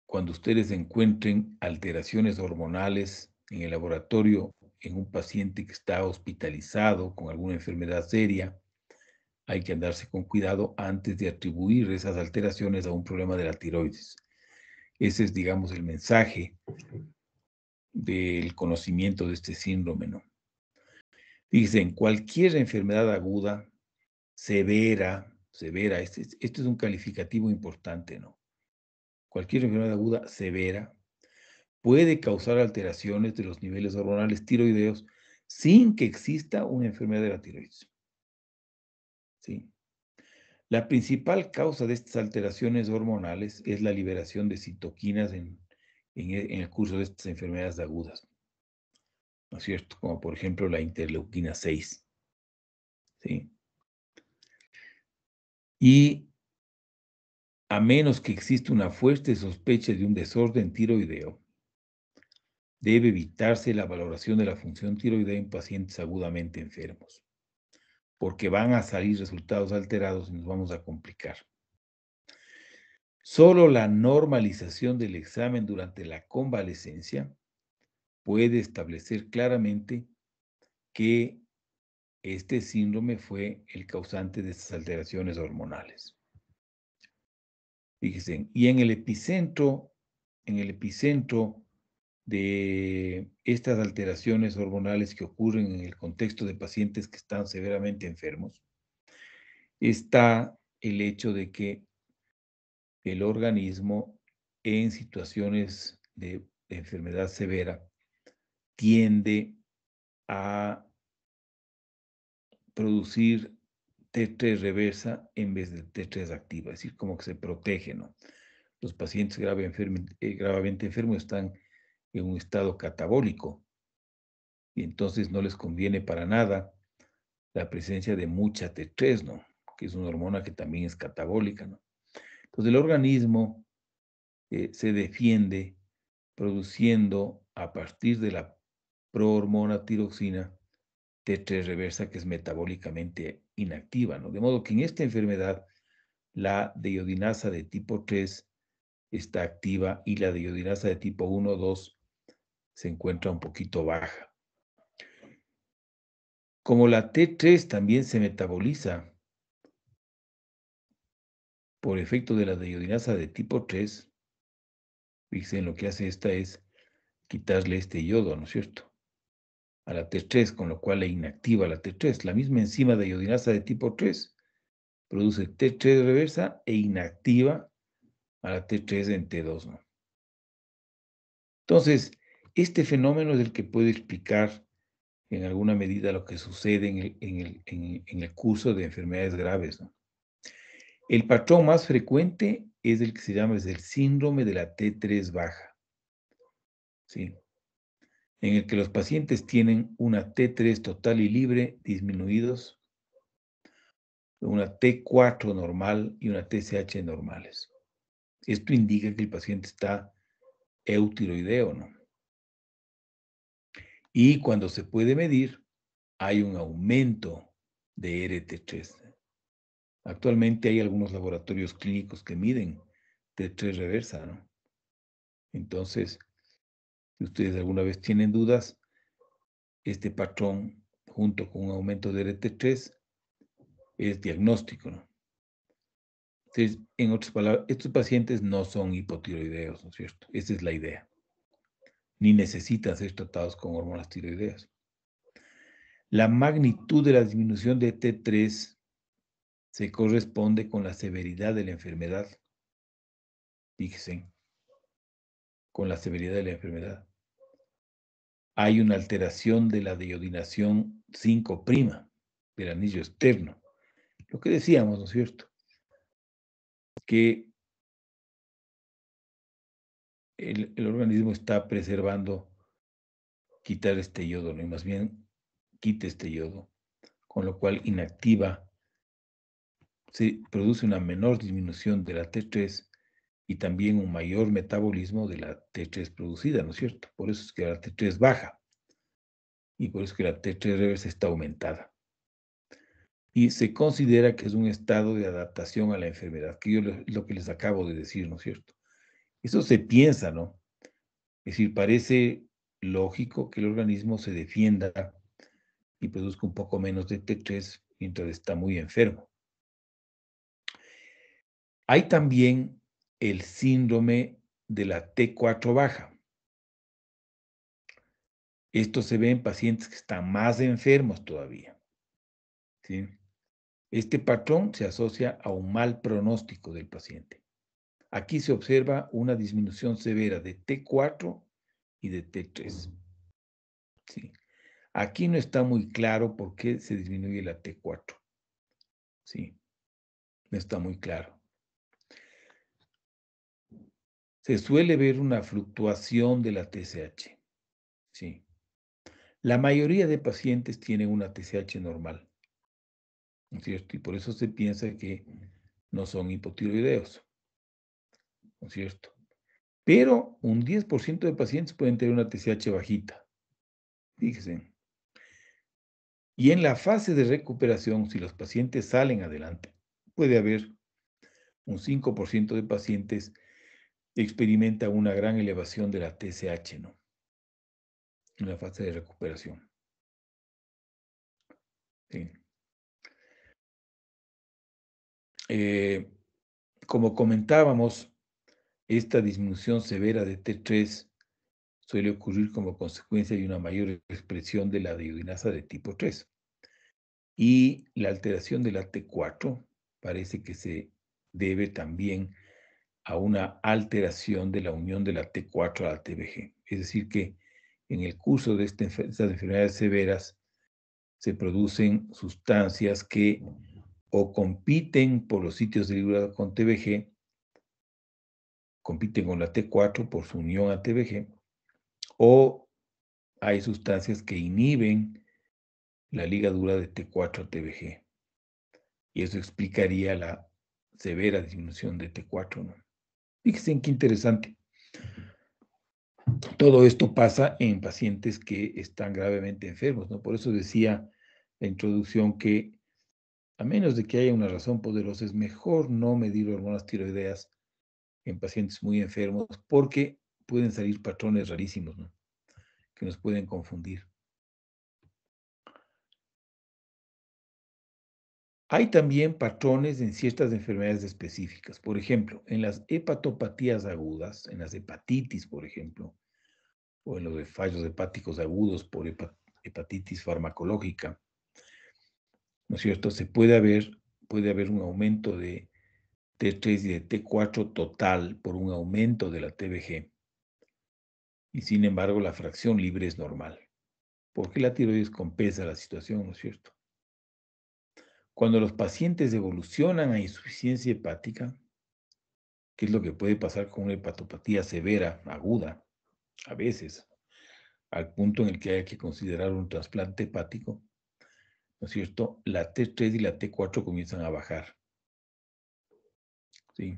[SPEAKER 1] cuando ustedes encuentren alteraciones hormonales en el laboratorio en un paciente que está hospitalizado con alguna enfermedad seria, hay que andarse con cuidado antes de atribuir esas alteraciones a un problema de la tiroides. Ese es, digamos, el mensaje del conocimiento de este síndrome, ¿no? Dicen, cualquier enfermedad aguda, severa, este es un calificativo importante, ¿no? Cualquier enfermedad aguda, severa, puede causar alteraciones de los niveles hormonales tiroideos sin que exista una enfermedad de la tiroides. ¿Sí? La principal causa de estas alteraciones hormonales es la liberación de citoquinas en el curso de estas enfermedades agudas, ¿no es cierto? Como por ejemplo la interleuquina 6. ¿Sí? Y a menos que exista una fuerte sospecha de un desorden tiroideo, debe evitarse la valoración de la función tiroidea en pacientes agudamente enfermos, porque van a salir resultados alterados y nos vamos a complicar. Solo la normalización del examen durante la convalecencia puede establecer claramente que este síndrome fue el causante de estas alteraciones hormonales. Fíjense, y en el epicentro de estas alteraciones hormonales que ocurren en el contexto de pacientes que están severamente enfermos, está el hecho de que el organismo en situaciones de enfermedad severa tiende a producir T3 reversa en vez de T3 activa, es decir, como que se protege, ¿no? Los pacientes gravemente enfermos están en un estado catabólico y entonces no les conviene para nada la presencia de mucha T3, ¿no? Que es una hormona que también es catabólica, ¿no? Entonces el organismo se defiende produciendo a partir de la prohormona tiroxina T3 reversa, que es metabólicamente inactiva, ¿no? De modo que en esta enfermedad la deiodinasa de tipo 3 está activa y la deiodinasa de tipo 1 o 2 se encuentra un poquito baja. Como la T3 también se metaboliza por efecto de la deiodinasa de tipo 3, fíjense, lo que hace esta es quitarle este yodo, ¿no es cierto?, a la T3, con lo cual le inactiva la T3. La misma enzima deiodinasa de tipo 3 produce T3 reversa e inactiva a la T3 en T2, ¿no? Entonces, este fenómeno es el que puede explicar en alguna medida lo que sucede en el curso de enfermedades graves, ¿no? El patrón más frecuente es el que se llama el síndrome de la T3 baja, ¿sí?, en el que los pacientes tienen una T3 total y libre disminuidos, una T4 normal y una TSH normales. Esto indica que el paciente está eutiroideo, ¿no? Y cuando se puede medir, hay un aumento de RT3. Actualmente hay algunos laboratorios clínicos que miden T3 reversa, ¿no? Entonces, si ustedes alguna vez tienen dudas, este patrón, junto con un aumento de RT3, es diagnóstico, ¿no? Entonces, en otras palabras, estos pacientes no son hipotiroideos, ¿no es cierto? Esa es la idea. Ni necesitan ser tratados con hormonas tiroideas. La magnitud de la disminución de T3 se corresponde con la severidad de la enfermedad. Fíjense, con la severidad de la enfermedad. Hay una alteración de la deiodinación 5' del anillo externo. Lo que decíamos, ¿no es cierto?, que el organismo está preservando quitar este yodo, ¿no? Y más bien quita este yodo, con lo cual inactiva, se produce una menor disminución de la T3 y también un mayor metabolismo de la T3 producida, ¿no es cierto? Por eso es que la T3 baja y por eso es que la T3 reversa está aumentada. Y se considera que es un estado de adaptación a la enfermedad, que yo lo que les acabo de decir, ¿no es cierto? Eso se piensa, ¿no? Es decir, parece lógico que el organismo se defienda y produzca un poco menos de T3 mientras está muy enfermo. Hay también el síndrome de la T4 baja. Esto se ve en pacientes que están más enfermos todavía, ¿sí? Este patrón se asocia a un mal pronóstico del paciente. Aquí se observa una disminución severa de T4 y de T3. ¿Sí? Aquí no está muy claro por qué se disminuye la T4. ¿Sí? No está muy claro. Se suele ver una fluctuación de la TSH. ¿Sí? La mayoría de pacientes tienen una TSH normal, ¿no es cierto? Y por eso se piensa que no son hipotiroideos, ¿no es cierto? Pero un 10% de pacientes pueden tener una TSH bajita. Fíjense. Y en la fase de recuperación, si los pacientes salen adelante, puede haber un 5% de pacientes que experimentan una gran elevación de la TSH, ¿no? En la fase de recuperación. Sí. Como comentábamos, esta disminución severa de T3 suele ocurrir como consecuencia de una mayor expresión de la deiodinasa de tipo 3. Y la alteración de la T4 parece que se debe también a una alteración de la unión de la T4 a la TBG. Es decir, que en el curso de estas enfermedades severas se producen sustancias que o compiten por los sitios de libra con TBG, compiten con la T4 por su unión a TBG, o hay sustancias que inhiben la ligadura de T4 a TBG. Y eso explicaría la severa disminución de T4, ¿no? Fíjense qué interesante. Todo esto pasa en pacientes que están gravemente enfermos, ¿no? Por eso decía la introducción que a menos de que haya una razón poderosa, es mejor no medir hormonas tiroideas en pacientes muy enfermos porque pueden salir patrones rarísimos, ¿no? Que nos pueden confundir. Hay también patrones en ciertas enfermedades específicas. Por ejemplo, en las hepatopatías agudas, en las hepatitis, por ejemplo, o en los fallos hepáticos agudos por hepatitis farmacológica, ¿no es cierto? Puede haber un aumento de T3 y de T4 total por un aumento de la TBG. Y sin embargo, la fracción libre es normal, porque la tiroides compensa la situación, ¿no es cierto? Cuando los pacientes evolucionan a insuficiencia hepática, que es lo que puede pasar con una hepatopatía severa, aguda, a veces, al punto en el que haya que considerar un trasplante hepático, ¿no es cierto? La T3 y la T4 comienzan a bajar. ¿Sí?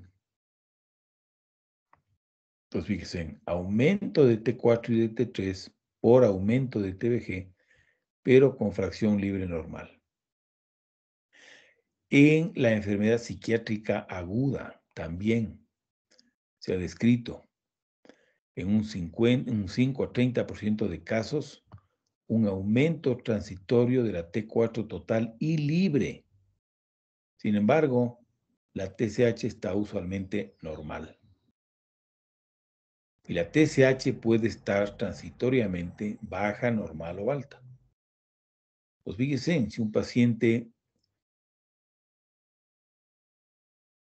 [SPEAKER 1] Entonces, fíjense, aumento de T4 y de T3 por aumento de TBG, pero con fracción libre normal. En la enfermedad psiquiátrica aguda también se ha descrito en un 5 a 30% de casos un aumento transitorio de la T4 total y libre. Sin embargo, la TSH está usualmente normal. Y la TSH puede estar transitoriamente baja, normal o alta. Pues fíjense, si un paciente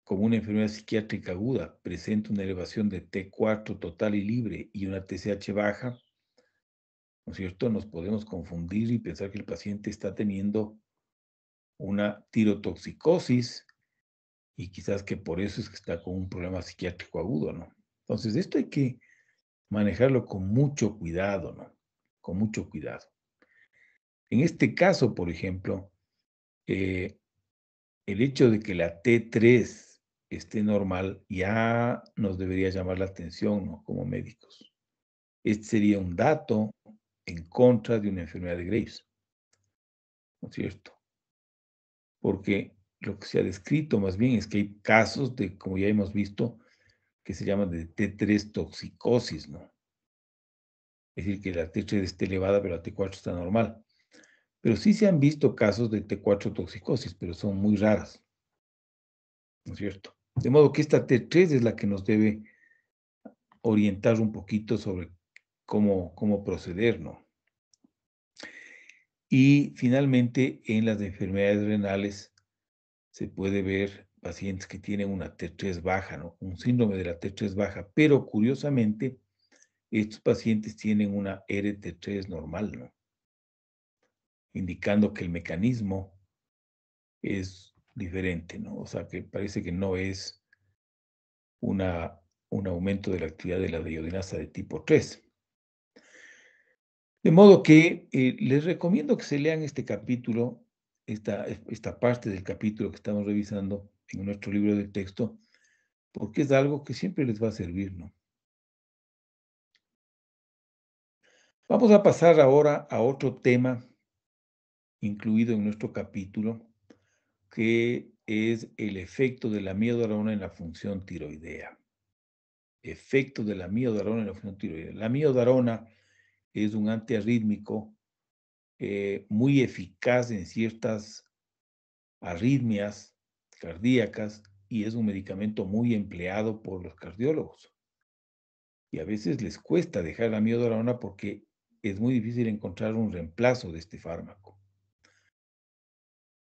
[SPEAKER 1] con una enfermedad psiquiátrica aguda presenta una elevación de T4 total y libre y una TSH baja, ¿no es cierto? Nos podemos confundir y pensar que el paciente está teniendo una tirotoxicosis y quizás que por eso es que está con un problema psiquiátrico agudo, ¿no? Entonces, esto hay que manejarlo con mucho cuidado, ¿no? Con mucho cuidado. En este caso, por ejemplo, el hecho de que la T3 esté normal ya nos debería llamar la atención, ¿no? Como médicos. Este sería un dato en contra de una enfermedad de Graves, ¿no es cierto? Porque lo que se ha descrito más bien es que hay casos de, como ya hemos visto, que se llaman de T3 toxicosis, ¿no? Es decir, que la T3 esté elevada, pero la T4 está normal. Pero sí se han visto casos de T4 toxicosis, pero son muy raras, ¿no es cierto? De modo que esta T3 es la que nos debe orientar un poquito sobre cómo proceder, ¿no? Y finalmente, en las enfermedades renales se puede ver pacientes que tienen una T3 baja, ¿no? Un síndrome de la T3 baja, pero curiosamente, estos pacientes tienen una RT3 normal, ¿no? Indicando que el mecanismo es diferente, ¿no? O sea, que parece que no es un aumento de la actividad de la deiodinasa de tipo 3. De modo que les recomiendo que se lean este capítulo, esta parte del capítulo que estamos revisando en nuestro libro de texto, porque es algo que siempre les va a servir, ¿no? Vamos a pasar ahora a otro tema incluido en nuestro capítulo, que es el efecto de la miodarona en la función tiroidea. Efecto de la miodarona en la función tiroidea. La miodarona es un antiarrítmico muy eficaz en ciertas arritmias cardíacas y es un medicamento muy empleado por los cardiólogos. Y a veces les cuesta dejar la miodarona porque es muy difícil encontrar un reemplazo de este fármaco.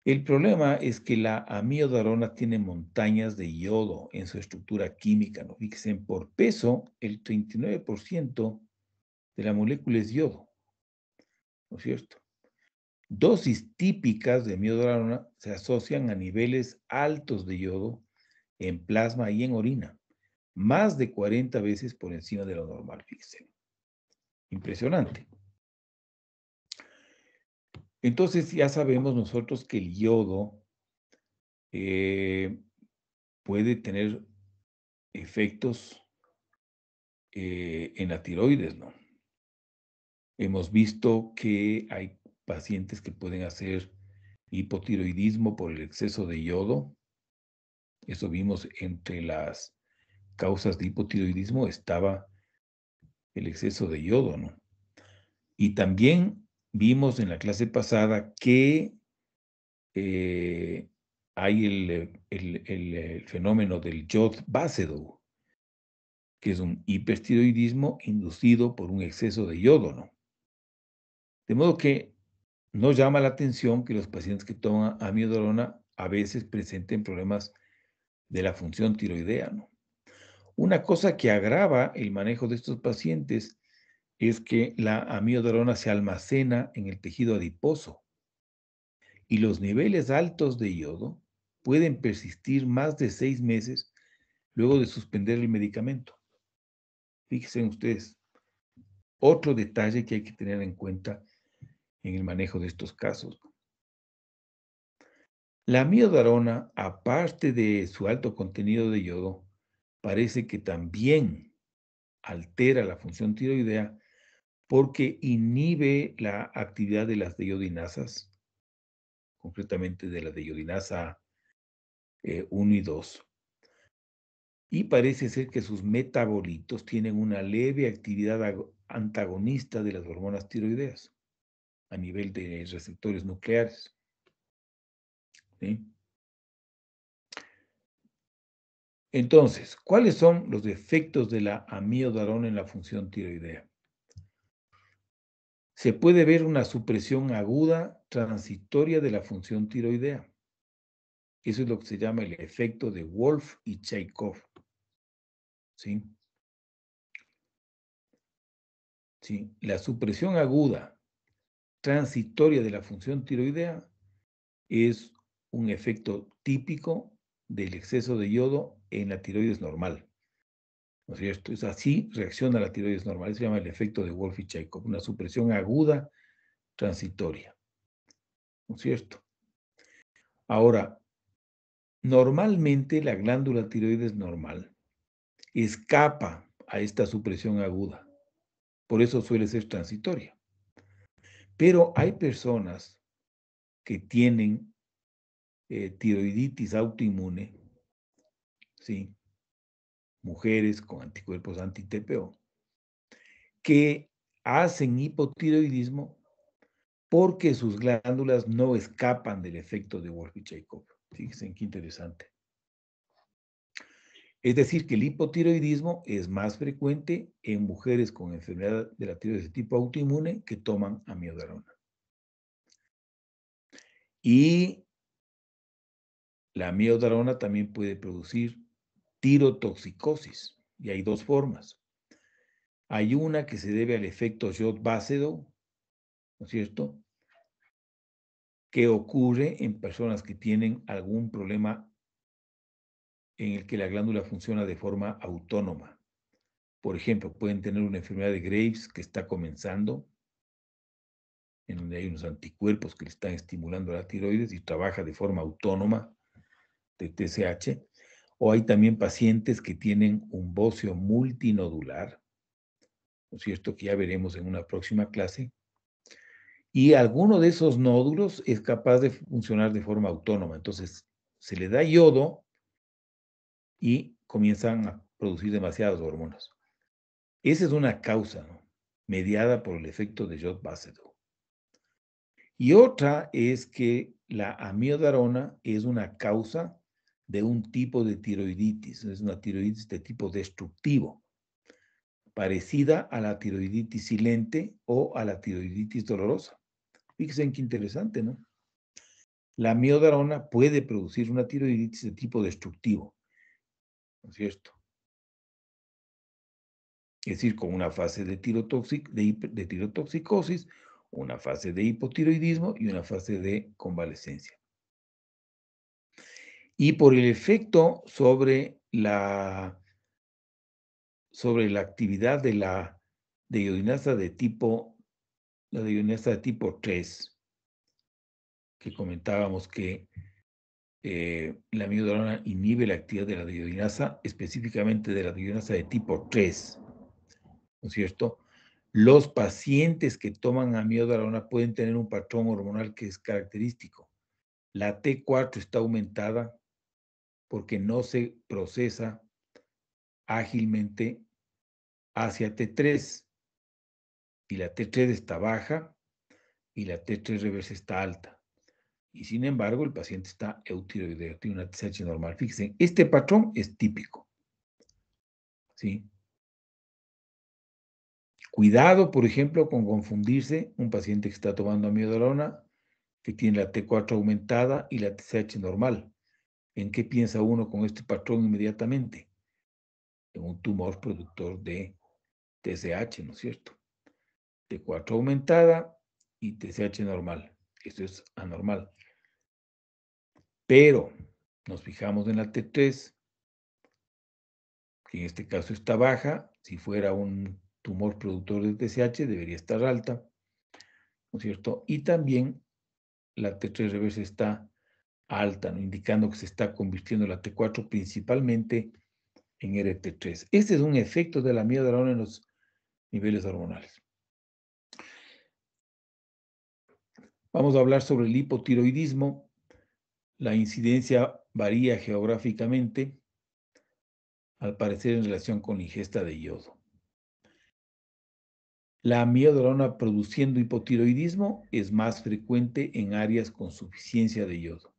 [SPEAKER 1] El problema es que la amiodarona tiene montañas de yodo en su estructura química, ¿no? Fíjense, por peso, el 39% de la molécula es yodo, ¿no es cierto? Dosis típicas de amiodarona se asocian a niveles altos de yodo en plasma y en orina, más de 40 veces por encima de lo normal, fíjense. Impresionante. Entonces ya sabemos nosotros que el yodo puede tener efectos en la tiroides, ¿no? Hemos visto que hay pacientes que pueden hacer hipotiroidismo por el exceso de yodo. Eso vimos entre las causas de hipotiroidismo estaba el exceso de yodo, ¿no? Y también vimos en la clase pasada que hay el fenómeno del yod bácedo, que es un hipertiroidismo inducido por un exceso de yodo, ¿no? De modo que nos llama la atención que los pacientes que toman amiodarona a veces presenten problemas de la función tiroidea, ¿no? Una cosa que agrava el manejo de estos pacientes es que la amiodarona se almacena en el tejido adiposo y los niveles altos de yodo pueden persistir más de 6 meses luego de suspender el medicamento. Fíjense ustedes, otro detalle que hay que tener en cuenta en el manejo de estos casos. La amiodarona, aparte de su alto contenido de yodo, parece que también altera la función tiroidea porque inhibe la actividad de las deyodinasas, concretamente de la deyodinasa 1 y 2. Y parece ser que sus metabolitos tienen una leve actividad antagonista de las hormonas tiroideas a nivel de receptores nucleares. ¿Sí? Entonces, ¿cuáles son los efectos de la amiodarona en la función tiroidea? Se puede ver una supresión aguda transitoria de la función tiroidea. Eso es lo que se llama el efecto de Wolff y Chaikov. ¿Sí? ¿Sí? La supresión aguda transitoria de la función tiroidea es un efecto típico del exceso de yodo en la tiroides normal. ¿No es cierto? Es así reacciona la tiroides normal. Eso se llama el efecto de Wolff y Chaikov, una supresión aguda transitoria. ¿No es cierto? Ahora, normalmente la glándula tiroides normal escapa a esta supresión aguda. Por eso suele ser transitoria. Pero hay personas que tienen tiroiditis autoinmune, ¿sí? Mujeres con anticuerpos anti-TPO, que hacen hipotiroidismo porque sus glándulas no escapan del efecto de Wolff y Chaikov. Fíjense qué interesante. Es decir, que el hipotiroidismo es más frecuente en mujeres con enfermedad de la tiroides de tipo autoinmune que toman amiodarona. Y la amiodarona también puede producir tirotoxicosis, y hay dos formas. Hay una que se debe al efecto yod bácedo, ¿no es cierto?, que ocurre en personas que tienen algún problema en el que la glándula funciona de forma autónoma. Por ejemplo, pueden tener una enfermedad de Graves que está comenzando, en donde hay unos anticuerpos que le están estimulando la tiroides y trabaja de forma autónoma de TSH. O hay también pacientes que tienen un bocio multinodular, ¿no es cierto?, que ya veremos en una próxima clase. Y alguno de esos nódulos es capaz de funcionar de forma autónoma. Entonces, se le da yodo y comienzan a producir demasiadas hormonas. Esa es una causa, ¿no?, mediada por el efecto de Jod-Basedow. Y otra es que la amiodarona es una causa de un tipo de tiroiditis. Es una tiroiditis de tipo destructivo, parecida a la tiroiditis silente o a la tiroiditis dolorosa. Fíjense qué interesante, ¿no? La amiodarona puede producir una tiroiditis de tipo destructivo, ¿no es cierto? Es decir, con una fase de tirotoxicosis, una fase de hipotiroidismo y una fase de convalescencia. Y por el efecto sobre la actividad de la deiodinasa de tipo 3, que comentábamos que la amiodarona inhibe la actividad de la deiodinasa, específicamente de la deiodinasa de tipo 3, ¿no es cierto? Los pacientes que toman amiodarona pueden tener un patrón hormonal que es característico. La T4 está aumentada porque no se procesa ágilmente hacia T3, y la T3 está baja y la T3 reversa está alta. Y sin embargo, el paciente está eutiroideo, tiene una TSH normal. Fíjense, este patrón es típico, ¿sí? Cuidado, por ejemplo, con confundirse un paciente que está tomando amiodarona, que tiene la T4 aumentada y la TSH normal. ¿En qué piensa uno con este patrón inmediatamente? En un tumor productor de TSH, ¿no es cierto? T4 aumentada y TSH normal. Esto es anormal. Pero nos fijamos en la T3, que en este caso está baja. Si fuera un tumor productor de TSH, debería estar alta, ¿no es cierto? Y también la T3 reversa está alta, ¿no?, indicando que se está convirtiendo la T4 principalmente en RT3. Este es un efecto de la amiodarona en los niveles hormonales. Vamos a hablar sobre el hipotiroidismo. La incidencia varía geográficamente, al parecer en relación con la ingesta de yodo. La amiodarona produciendo hipotiroidismo es más frecuente en áreas con suficiencia de yodo.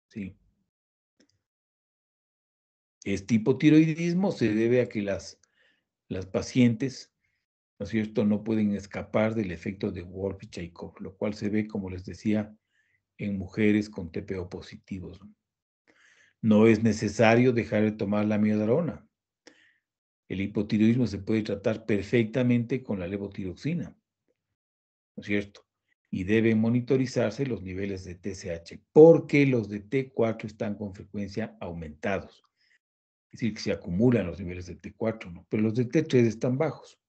[SPEAKER 1] ¿Sí? Este hipotiroidismo se debe a que las pacientes, ¿no es cierto?, no pueden escapar del efecto de Wolff-Chaikoff, lo cual se ve, como les decía, en mujeres con TPO positivos. No es necesario dejar de tomar la amiodarona. El hipotiroidismo se puede tratar perfectamente con la levotiroxina, ¿no es cierto? Y deben monitorizarse los niveles de TSH, porque los de T4 están con frecuencia aumentados. Es decir, que se acumulan los niveles de T4, ¿no? Pero los de T3 están bajos.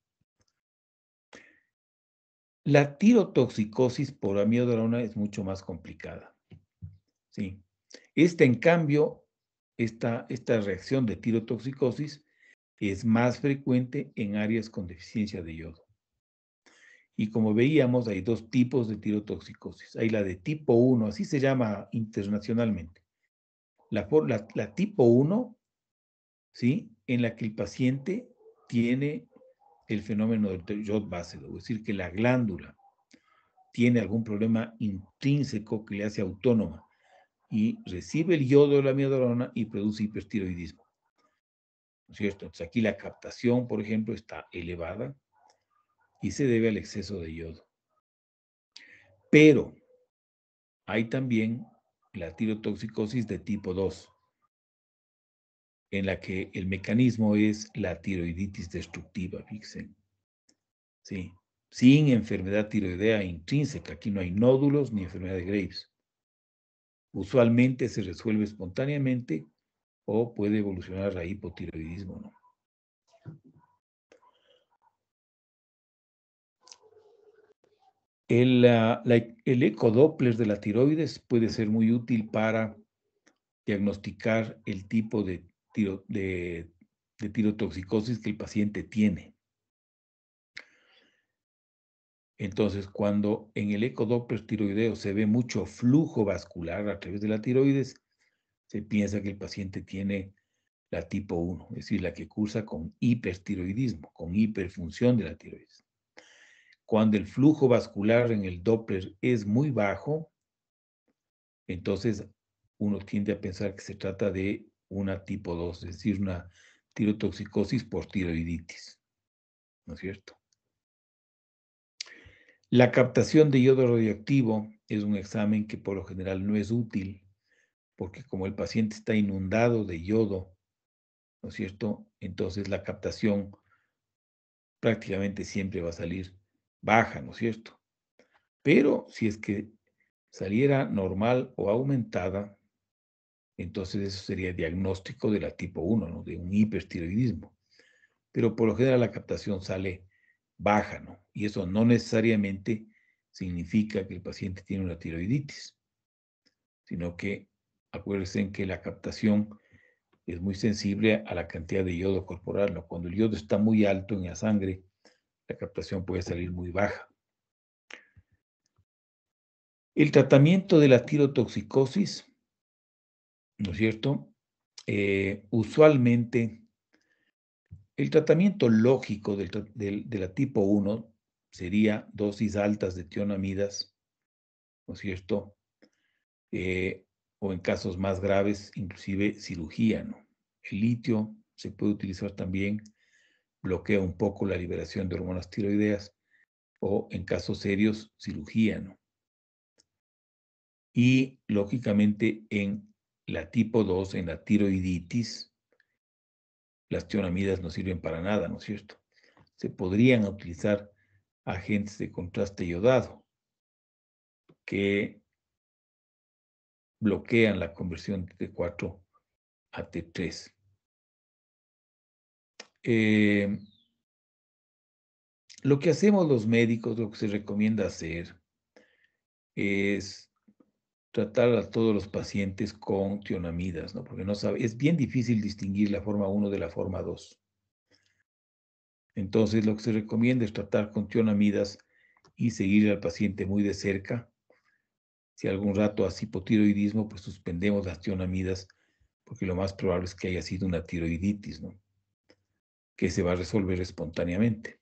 [SPEAKER 1] La tirotoxicosis por amiodarona es mucho más complicada, ¿sí? En cambio, esta reacción de tirotoxicosis es más frecuente en áreas con deficiencia de yodo. Y como veíamos, hay dos tipos de tirotoxicosis. Hay la de tipo 1, así se llama internacionalmente. La tipo 1, ¿sí?, en la que el paciente tiene el fenómeno del Jod-Basedow, es decir, que la glándula tiene algún problema intrínseco que le hace autónoma y recibe el yodo de la amiodarona y produce hipertiroidismo, ¿no es cierto? Entonces aquí la captación, por ejemplo, está elevada y se debe al exceso de yodo. Pero hay también la tirotoxicosis de tipo 2, en la que el mecanismo es la tiroiditis destructiva, fíjense. Sí, sin enfermedad tiroidea intrínseca. Aquí no hay nódulos ni enfermedad de Graves. Usualmente se resuelve espontáneamente o puede evolucionar a hipotiroidismo, ¿no? El ecodoppler de la tiroides puede ser muy útil para diagnosticar el tipo de tirotoxicosis que el paciente tiene. Entonces, cuando en el ecodoppler tiroideo se ve mucho flujo vascular a través de la tiroides, se piensa que el paciente tiene la tipo 1, es decir, la que cursa con hipertiroidismo, con hiperfunción de la tiroides. Cuando el flujo vascular en el Doppler es muy bajo, entonces uno tiende a pensar que se trata de una tipo 2, es decir, una tirotoxicosis por tiroiditis, ¿no es cierto? La captación de yodo radioactivo es un examen que por lo general no es útil, porque como el paciente está inundado de yodo, ¿no es cierto? Entonces la captación prácticamente siempre va a salir baja, ¿no es cierto? Pero si es que saliera normal o aumentada, entonces eso sería diagnóstico de la tipo 1, ¿no? De un hipertiroidismo. Pero por lo general la captación sale baja, ¿no? Y eso no necesariamente significa que el paciente tiene una tiroiditis, sino que acuérdense en que la captación es muy sensible a la cantidad de yodo corporal, ¿no? Cuando el yodo está muy alto en la sangre, la captación puede salir muy baja. El tratamiento de la tirotoxicosis, ¿no es cierto? Usualmente, el tratamiento lógico de la tipo 1 sería dosis altas de tionamidas, ¿no es cierto? O en casos más graves, inclusive cirugía, ¿no? El litio se puede utilizar también, bloquea un poco la liberación de hormonas tiroideas, o en casos serios, cirugía, ¿no? Y lógicamente en la tipo 2, en la tiroiditis, las tionamidas no sirven para nada, ¿no es cierto? Se podrían utilizar agentes de contraste yodado que bloquean la conversión de T4 a T3. Lo que hacemos los médicos, lo que se recomienda hacer es tratar a todos los pacientes con tionamidas, ¿no? Porque no sabe, es bien difícil distinguir la forma 1 de la forma 2. Entonces, lo que se recomienda es tratar con tionamidas y seguir al paciente muy de cerca. Si algún rato hace hipotiroidismo, pues suspendemos las tionamidas, porque lo más probable es que haya sido una tiroiditis, ¿no? Que se va a resolver espontáneamente.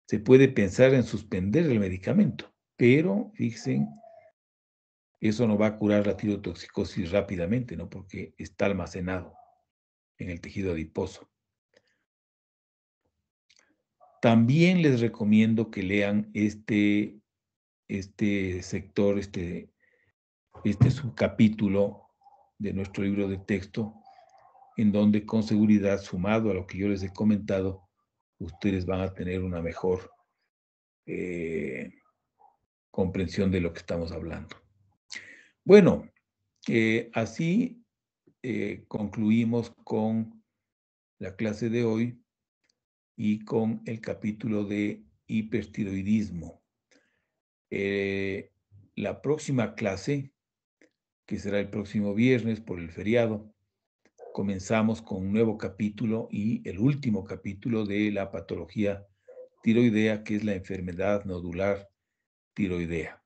[SPEAKER 1] Se puede pensar en suspender el medicamento, pero fíjense, eso no va a curar la tirotoxicosis rápidamente, ¿no? Porque está almacenado en el tejido adiposo. También les recomiendo que lean este sector, este subcapítulo de nuestro libro de texto, en donde con seguridad, sumado a lo que yo les he comentado, ustedes van a tener una mejor comprensión de lo que estamos hablando. Bueno, así concluimos con la clase de hoy y con el capítulo de hipertiroidismo. La próxima clase, que será el próximo viernes por el feriado, comenzamos con un nuevo capítulo y el último capítulo de la patología tiroidea, que es la enfermedad nodular tiroidea.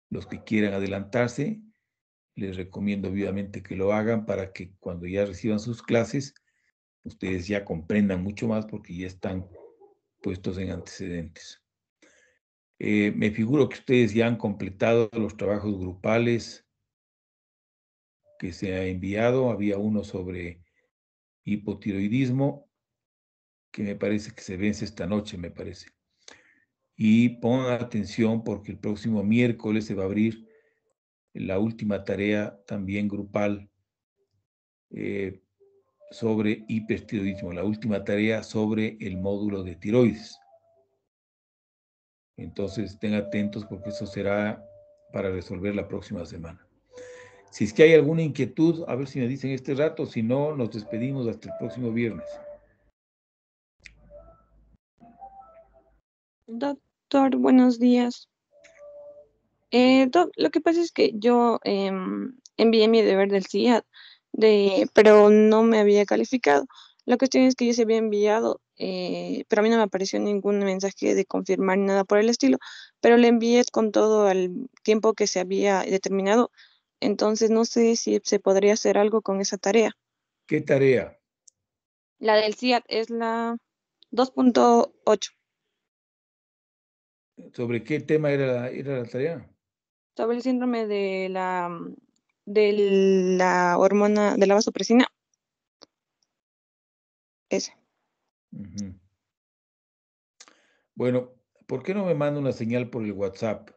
[SPEAKER 1] Los que quieran adelantarse, les recomiendo vivamente que lo hagan para que cuando ya reciban sus clases, ustedes ya comprendan mucho más porque ya están puestos en antecedentes. Me figuro que ustedes ya han completado los trabajos grupales que se ha enviado. Había uno sobre hipotiroidismo que me parece que se vence esta noche, me parece. Y pongan atención porque el próximo miércoles se va a abrir la última tarea también grupal sobre hipertiroidismo, la última tarea sobre el módulo de tiroides. Entonces estén atentos porque eso será para resolver la próxima semana. Si es que hay alguna inquietud, a ver si me dicen este rato, si no, nos despedimos hasta el próximo viernes.
[SPEAKER 4] Doctor, buenos días. Lo que pasa es que yo envié mi deber del CIAD, pero no me había calificado. La cuestión es que yo se había enviado
[SPEAKER 7] pero a mí no me apareció ningún mensaje de confirmar ni nada por el estilo, pero le envié con todo al tiempo que se había determinado, entonces no sé si se podría hacer algo con esa tarea.
[SPEAKER 1] ¿Qué tarea?
[SPEAKER 7] La del CIAT es la 2.8,
[SPEAKER 1] ¿Sobre qué tema era la tarea?
[SPEAKER 7] sobre el síndrome de la hormona de la vasopresina. Ese.
[SPEAKER 1] Ujú. Bueno, ¿por qué no me manda una señal por el WhatsApp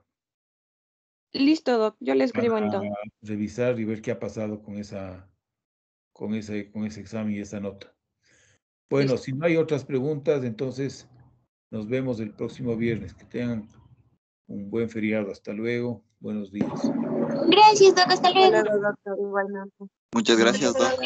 [SPEAKER 7] Listo, Doc, yo le escribo
[SPEAKER 1] para
[SPEAKER 7] entonces.
[SPEAKER 1] revisar y ver qué ha pasado con ese examen y esa nota? Bueno,
[SPEAKER 7] Listo.
[SPEAKER 1] si no hay otras preguntas, entonces nos vemos el próximo viernes. Que tengan un buen feriado. Hasta luego. Buenos días.
[SPEAKER 2] Gracias, Doc, hasta
[SPEAKER 7] Hasta
[SPEAKER 2] luego.
[SPEAKER 7] luego, doctor, igualmente.
[SPEAKER 8] Muchas gracias, Doc.